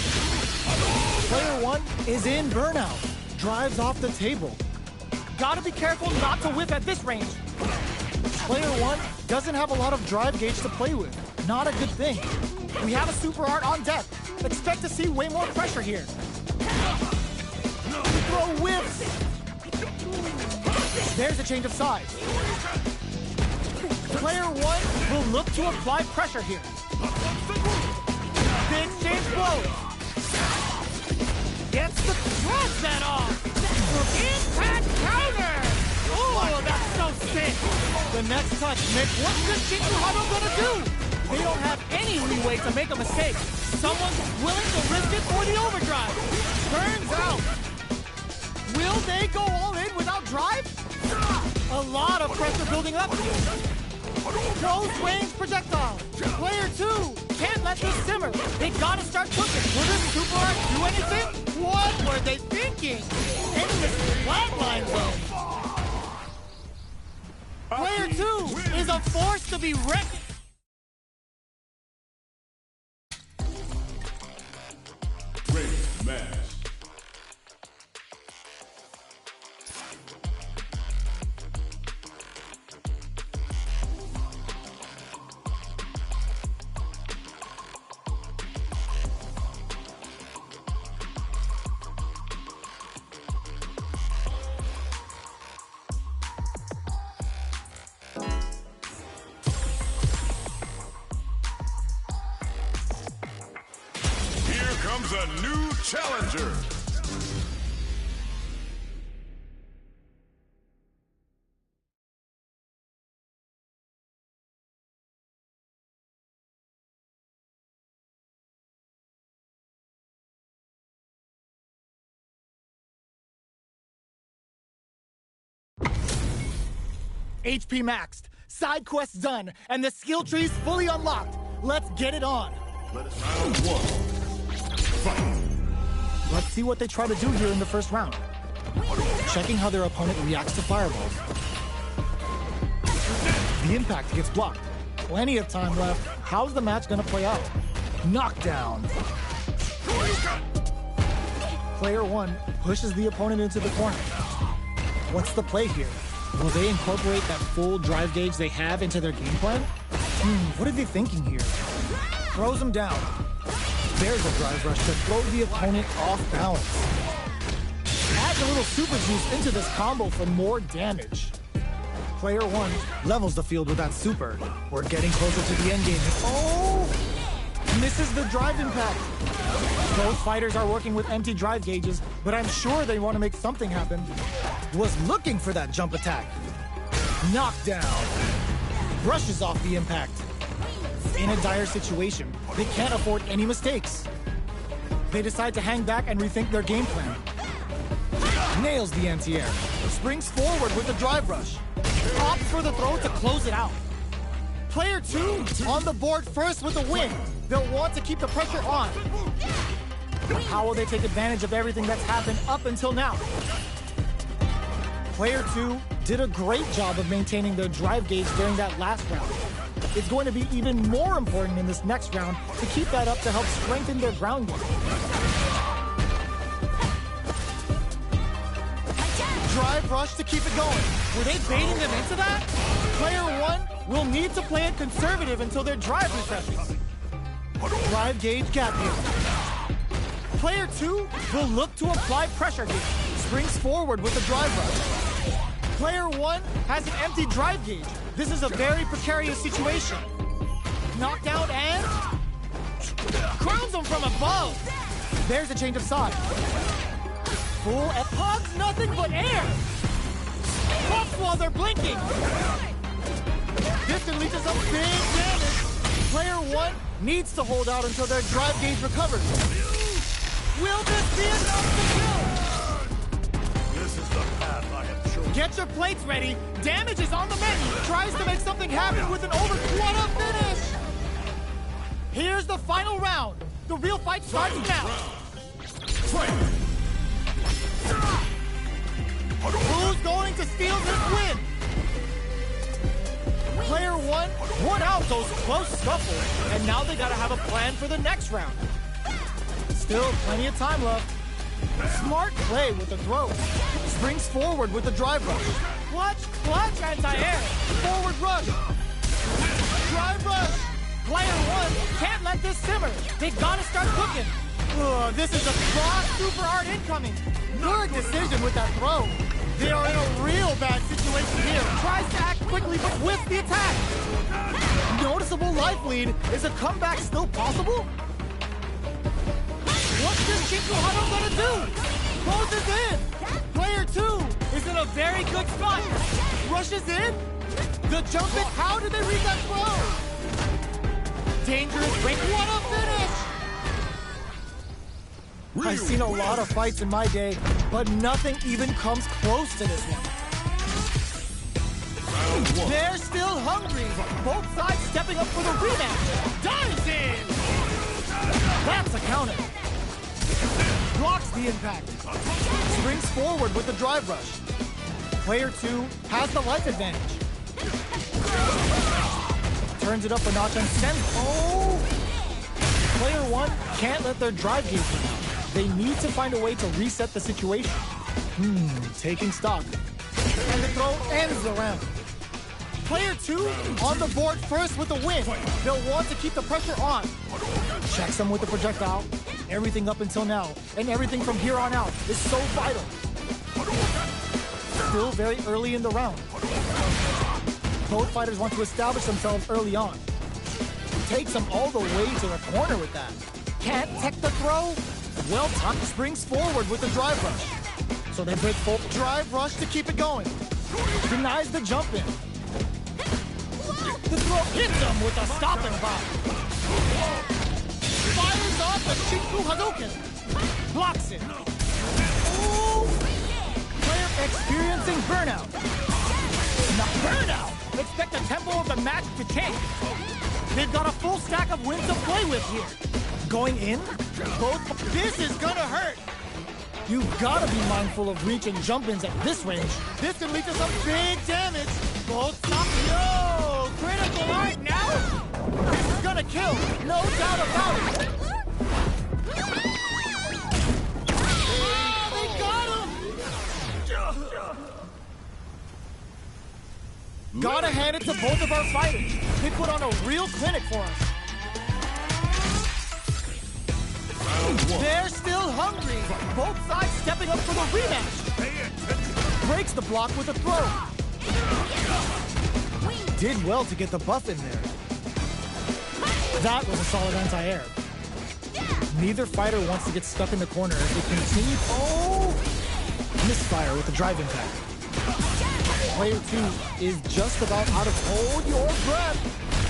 Player 1 is in burnout. Drives off the table. Gotta be careful not to whiff at this range. Player 1 doesn't have a lot of drive gauge to play with. Not a good thing. We have a super art on deck. Expect to see way more pressure here. Throw whiffs. There's a change of sides. Player 1 will look to apply pressure here. The exchange blows. Gets the cross that off. Impact counter. Oh, that's so sick. The next touch makes what's this Shinjuhado gonna do? They don't have any leeway to make a mistake. Someone's willing to risk it for the overdrive. Turns out. Will they go all in without drive? A lot of pressure building up here. Close range projectile. Player 2 Can't let this simmer. They gotta start cooking. Will this super art do anything? What were they thinking? Endless flatline zone. Player 2 is a force to be reckoned. Great match. Comes a new challenger. HP maxed, side quests done, and the skill tree's fully unlocked. Let's get it on. Let us round one. Let's see what they try to do here in the first round. Checking how their opponent reacts to fireballs. The impact gets blocked. Plenty of time left. How's the match gonna play out? Knockdown. Player 1 pushes the opponent into the corner. What's the play here? Will they incorporate that full drive gauge they have into their game plan? What are they thinking here? Throws him down. There's a drive rush to throw the opponent off balance. Adds a little super juice into this combo for more damage. Player 1 levels the field with that super. We're getting closer to the end game. Oh! Misses the drive impact. Both fighters are working with empty drive gauges, but I'm sure they want to make something happen. Was looking for that jump attack. Knockdown. Brushes off the impact. In a dire situation, they can't afford any mistakes. They decide to hang back and rethink their game plan. Nails the anti-air. Springs forward with the drive rush. Opts for the throw to close it out. Player 2 on the board first with a win. They'll want to keep the pressure on. How will they take advantage of everything that's happened up until now? Player 2 did a great job of maintaining their drive gauge during that last round. It's going to be even more important in this next round to keep that up to help strengthen their ground game. Drive rush to keep it going. Were they baiting them into that? Player 1 will need to play it conservative until their drive refreshes. Drive gauge gap here. Player 2 will look to apply pressure gauge. Springs forward with the drive rush. Player 1 has an empty drive gauge. This is a very precarious situation. Knockdown and crowns him from above. There's a change of side. Full F hugs nothing but air. Pops while they're blinking. This unleashes some big damage. Player 1 needs to hold out until their drive gauge recovers. Will this be enough to kill? This is the path I have chosen. Get your plates ready. Damage is on the menu. Tries to make something happen with an over-quad finish. Here's the final round. The real fight starts now. Who's going to steal this win? Player 1 won out those close scuffles, and now they gotta have a plan for the next round. Still plenty of time left. Smart play with the throw. Springs forward with the drive rush. Clutch, anti-air. Forward rush. Drive rush. Player 1 can't let this simmer. They gotta start cooking. This is a cross super art incoming. Good decision with that throw. They are in a real bad situation here. Tries to act quickly, but whiffs the attack. Noticeable life lead. Is a comeback still possible? What's this Chinkuhano gonna do? Closes in. Player 2 is in a very good spot. Rushes in. The jump it. How did they read that throw? Dangerous break. What a finish! I've seen a lot of fights in my day, but nothing even comes close to this one. They're still hungry. Both sides stepping up for the rematch. Dives in. a counter. Blocks the impact. Springs forward with the drive rush. Player 2 has the life advantage. Turns it up a notch and sends. Oh! Player 1 can't let their drive gauge run out. They need to find a way to reset the situation. Taking stock. And the throw ends the round. Player 2 on the board first with the win. They'll want to keep the pressure on. Checks them with the projectile. Everything up until now, and everything from here on out, is so vital. Still very early in the round. Both fighters want to establish themselves early on. Takes them all the way to the corner with that. Can't tech the throw? Well, Tuck springs forward with the drive rush. So they break full drive rush to keep it going. Denies the jump in. The throw hits him with a stop and pop. Fires off the Shinku Hadouken. Blocks it. Ooh. Player experiencing burnout. Not burnout. Expect the tempo of the match to change. They've got a full stack of wins to play with here. Going in, both. This is gonna hurt. You've gotta be mindful of reach and jump-ins at this range. This can lead to some big damage. Both stop. Yo, critical art now. This is gonna kill, no doubt about it. They got him. Gotta hand it to both of our fighters. They put on a real clinic for us. They're still hungry. Both sides stepping up for the rematch. Breaks the block with a throw. Did well to get the buff in there. That was a solid anti-air. Neither fighter wants to get stuck in the corner as they continue. Oh! Misfire with the drive impact. Player 2 is just about out of hold your breath.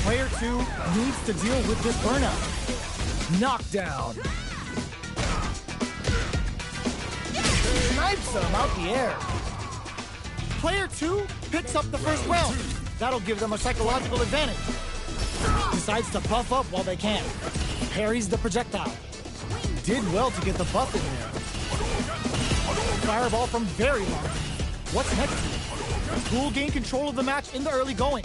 Player 2 needs to deal with this burnout. Knockdown. Snipes him out the air. Player 2 picks up the first round. That'll give them a psychological advantage. Decides to buff up while they can. Parries the projectile. Did well to get the buff in there. Fireball from very long. What's next here? Cool gain control of the match in the early going.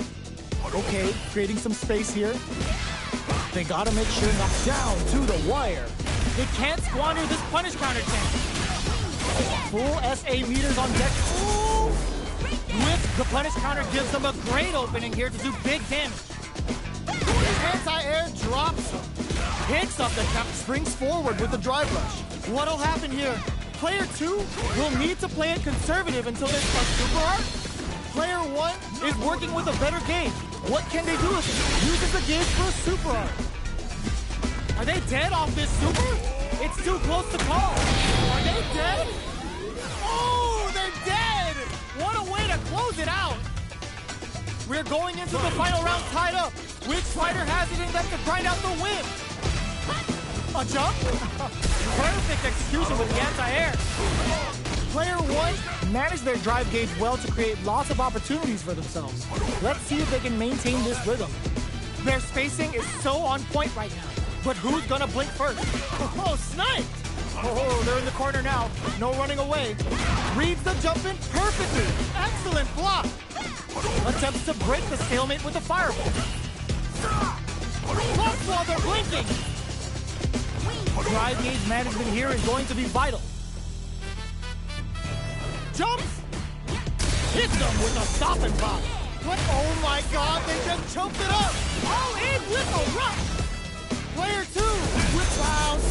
Okay, creating some space here. They gotta make sure knocked down to the wire. They can't squander this punish counter chance. Full SA meters on deck. Ooh! With the punish counter gives them a great opening here to do big damage. Anti-air drops him. Picks up the cap, springs forward with the drive rush. What'll happen here? Player 2 will need to play it conservative until there's a super art. Player 1 is working with a better gauge. What can they do with it? Uses the gauge for a super art. Are they dead off this super? It's too close to call. Are they dead? Oh, they're dead! What a way to close it out. We're going into the final round tied up. Which fighter has it in them to grind out the win? A jump? Perfect execution with the anti-air. Player 1 managed their drive gauge well to create lots of opportunities for themselves. Let's see if they can maintain this rhythm. Their spacing is so on point right now. But who's gonna blink first? Oh, sniped! Oh, they're in the corner now. No running away. Reads the jump in perfectly. Excellent block. Attempts to break the stalemate with a fireball. Blocks while they're blinking. Drive gauge management here is going to be vital. Jumps! Hits them with a stop and pop. What? Oh my God, they just choked it up. All in with a rush. Player 2 with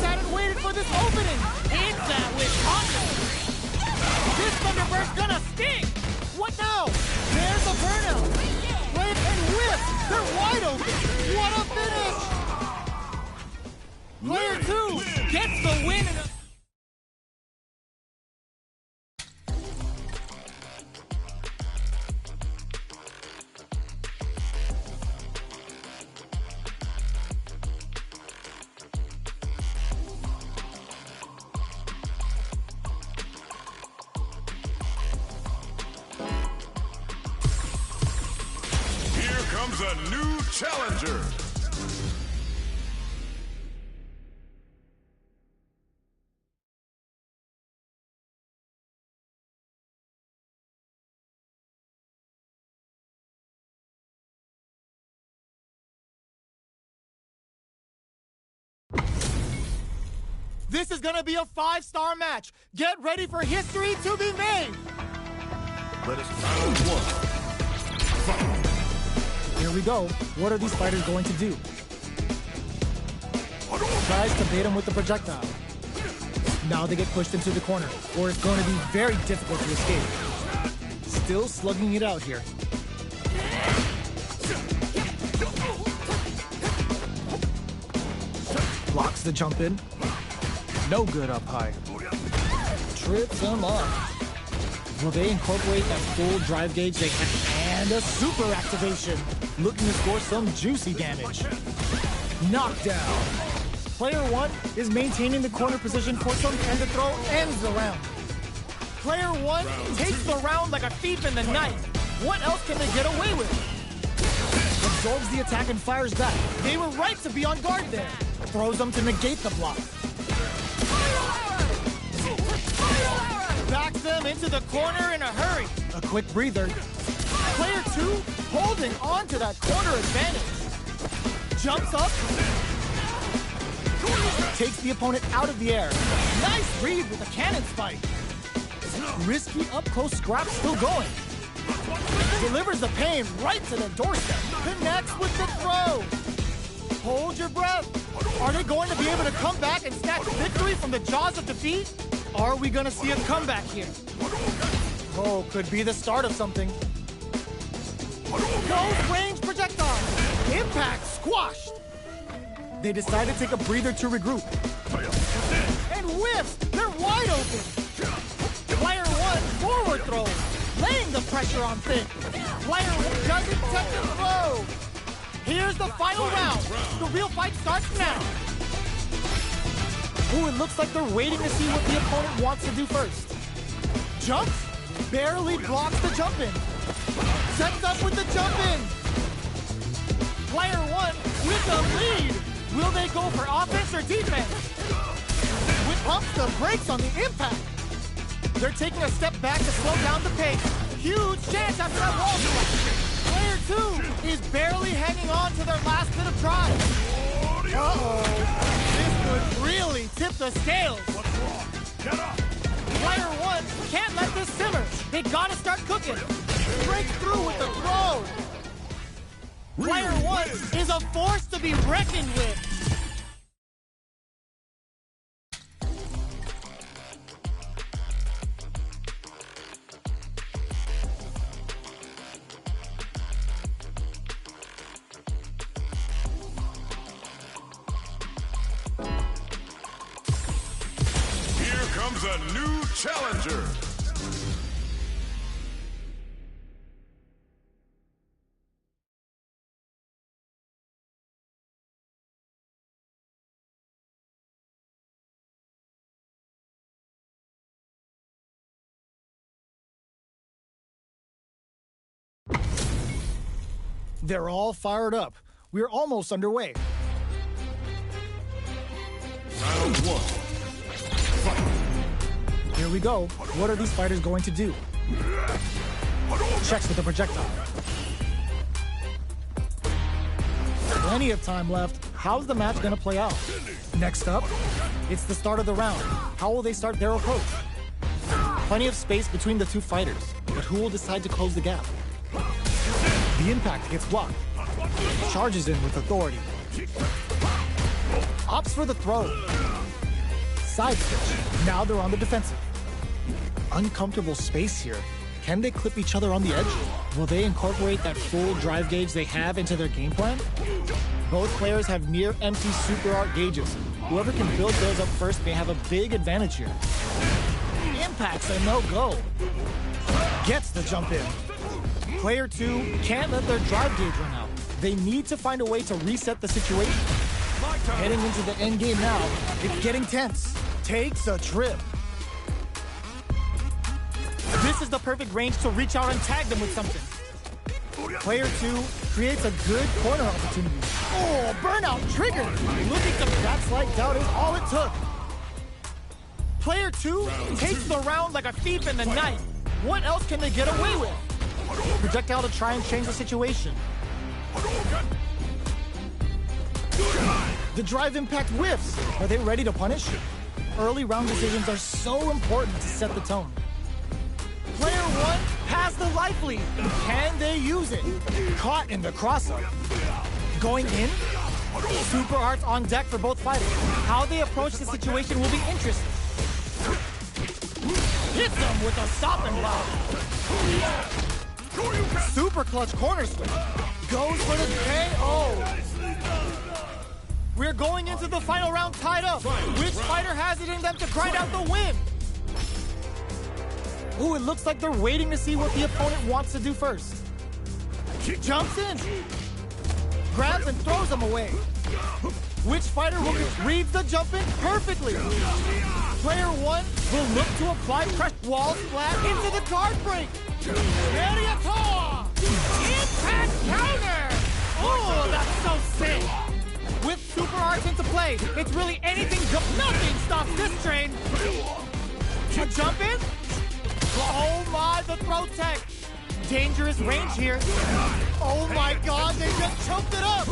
sat and waited for this opening. Hits that with confidence. This Thunderburst gonna sting. What now? There's a burnout. Play and whip. They're wide open. What a finish. Player 2 gets the win in a... Comes a new challenger. This is gonna be a 5-star match. Get ready for history to be made. Let us round one. Fight. Here we go. What are these fighters going to do? Tries to bait him with the projectile. Now they get pushed into the corner, or it's going to be very difficult to escape. Still slugging it out here. Blocks the jump in. No good up high. Trips him up. Will they incorporate that full drive gauge they have? And a super activation. Looking to score some juicy damage. Knockdown. Player 1 is maintaining the corner position for some, and the throw ends the round. Player 1 takes the round like a thief in the night. What else can they get away with? Absorbs the attack and fires back. They were right to be on guard there. Throws them to negate the block. Backs them into the corner in a hurry. A quick breather. Player 2 holding on to that corner advantage. Jumps up. Takes the opponent out of the air. Nice read with a cannon spike. Risky up-close scrap still going. Delivers the pain right to the doorstep. Connects with the throw. Hold your breath. Are they going to be able to come back and snatch victory from the jaws of defeat? Are we going to see a comeback here? Oh, could be the start of something. Close range projectile. Impact squashed. They decide to take a breather to regroup. And whiffs! They're wide open! Player 1 forward throw, laying the pressure on Finn. Player 1 doesn't touch the throw. Here's the final round. The real fight starts now. Ooh, it looks like they're waiting to see what the opponent wants to do first. Jumps, barely blocks the jump in. Sets up with the jump in. Player 1 with the lead. Will they go for offense or defense? With pumps the brakes on the impact. They're taking a step back to slow down the pace. Huge chance after that wall strike. Player 2 is barely hanging on to their last bit of drive. Uh-oh. This could really tip the scales. What's wrong? Get up. Player 1 can't let this simmer. They gotta start cooking. Break through with the throw. Player 1 is a force to be reckoned with. Here comes a new challenger. They're all fired up. We're almost underway. Round 1. Fight. Here we go. What are these fighters going to do? Checks with the projectile. Plenty of time left. How's the match going to play out? Next up, it's the start of the round. How will they start their approach? Plenty of space between the two fighters, but who will decide to close the gap? The impact gets blocked. Charges in with authority. Opts for the throw. Side switch. Now they're on the defensive. Uncomfortable space here. Can they clip each other on the edge? Will they incorporate that full drive gauge they have into their game plan? Both players have near empty super art gauges. Whoever can build those up first may have a big advantage here. Impact's a no-go. Gets the jump in. Player 2 can't let their drive gauge run out. They need to find a way to reset the situation. Heading into the end game now, it's getting tense. Takes a trip. This is the perfect range to reach out and tag them with something. Player 2 creates a good corner opportunity. Oh, burnout triggered. Looking to backslide down is all it took. Player 2 takes the round like a thief in the night. What else can they get away with? Projectile to try and change the situation. The drive impact whiffs. Are they ready to punish? early round decisions are so important to set the tone. Player 1 has the life lead. Can they use it? Caught in the cross-up. Going in? Super arts on deck for both fighters. How they approach the situation will be interesting. Hits them with a stop and block. Super clutch corner switch. Goes for the KO. We're going into the final round tied up. Which fighter has it in them to grind out the win? Ooh, it looks like they're waiting to see what the opponent wants to do first. She jumps in. Grabs and throws him away. Which fighter will reads the jump in perfectly? Player 1 will look to apply pressure. Wall splat into the guard break. Impact counter! Oh, that's so sick! With super arts into play, it's really anything. Nothing stops this train. A jump in? Oh my, the throw tech. Dangerous range here. Oh my god, they just choked it up.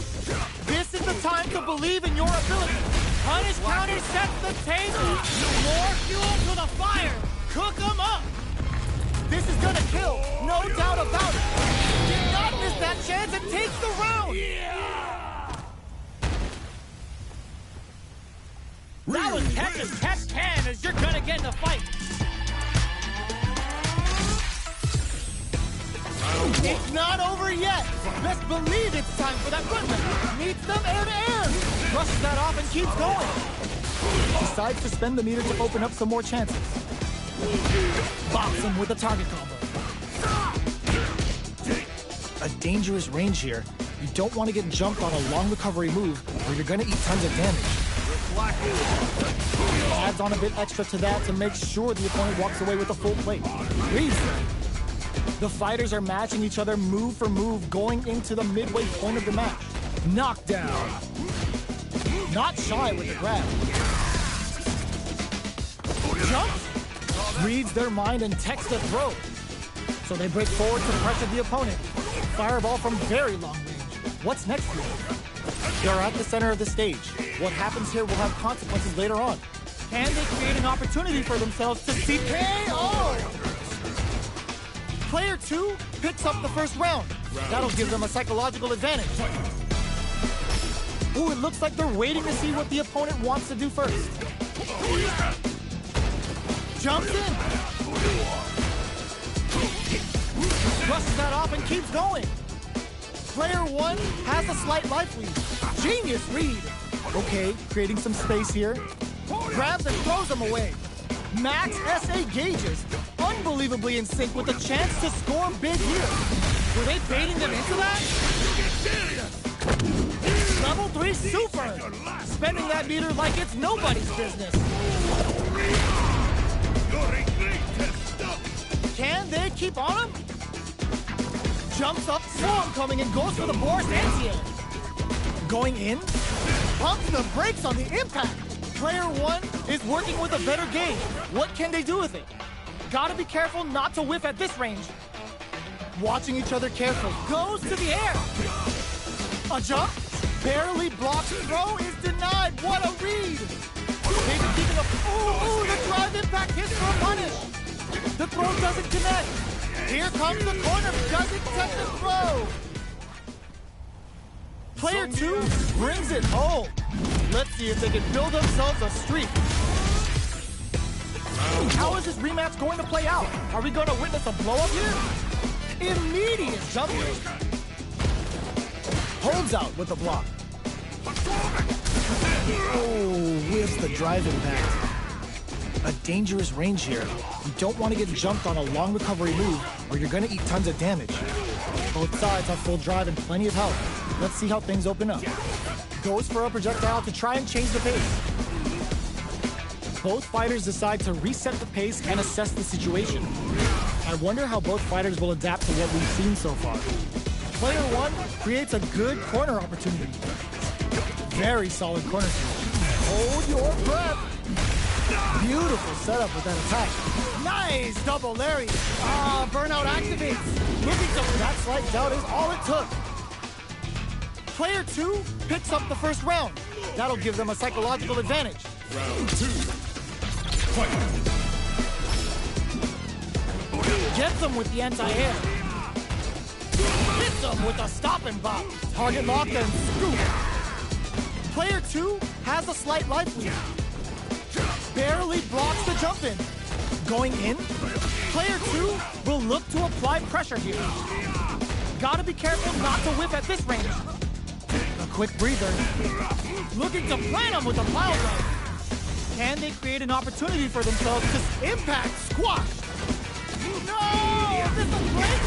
This is the time to believe in your ability. Punish counter sets the table. More fuel to the fire. Cook them up. This is gonna kill, no doubt about it. Did not miss that chance and takes the round. That was catch as catch can as you're gonna get in a fight. It's not over yet. Best believe it's time for that run. Meets them air to air. Brushes that off and keeps going. Decides to spend the meter to open up some more chances. Bops him with a target combo. A dangerous range here. You don't want to get jumped on a long recovery move or you're going to eat tons of damage. Adds on a bit extra to that to make sure the opponent walks away with a full plate. The fighters are matching each other move for move going into the midway point of the match. Knockdown. Not shy with the grab. Jumps. Reads their mind and techs the throw. So they break forward to pressure the opponent. Fireball from very long range. What's next here? They're at the center of the stage. What happens here will have consequences later on. Can they create an opportunity for themselves to see KO? Player 2 picks up the first round. That'll give them a psychological advantage. Ooh, it looks like they're waiting to see what the opponent wants to do first. Jumps in. Brushes that off and keeps going. Player 1 has a slight life lead. Genius read. Okay, creating some space here. Grabs and throws them away. Max SA gauges. Unbelievably in sync with the chance to score big here. Were they baiting them into that? Level 3 super. Spending that meter like it's nobody's business. Can they keep on him? Jumps up, swarm coming and goes for the Boris anti-air. Going in, pumps the brakes on the impact. Player 1 is working with a better gauge. What can they do with it? Gotta be careful not to whiff at this range. Watching each other carefully. Goes to the air. A jump, barely blocks. Throw is denied. What a read. They've been keeping up. Ooh, the drive impact hits for a punish. The throw doesn't connect. Here comes the corner. Doesn't touch the throw. Player 2 brings it home. Let's see if they can build themselves a streak. How is this rematch going to play out? Are we going to witness a blow-up here? Immediate jump break. Holds out with the block. Oh, whiffs the drive impact. A dangerous range here. You don't want to get jumped on a long recovery move or you're going to eat tons of damage. Both sides have full drive and plenty of health. Let's see how things open up. Goes for a projectile to try and change the pace. Both fighters decide to reset the pace and assess the situation. I wonder how both fighters will adapt to what we've seen so far. Player 1 creates a good corner opportunity. Very solid corner switch. Hold your breath. Beautiful setup with that attack. Nice double lariat. Burnout activates. Looking to that slight doubt is all it took. Player 2 picks up the first round. That'll give them a psychological advantage. Round 2. Gets him with the anti-air. Hits him with a stop and bop. Target locked and scoop. Player 2 has a slight life lead. Barely blocks the jump in. Going in, player 2 will look to apply pressure here. Gotta be careful not to whiff at this range. A quick breather. Looking to plant him with a pile drive. Can they create an opportunity for themselves to impact squash? No! This is great!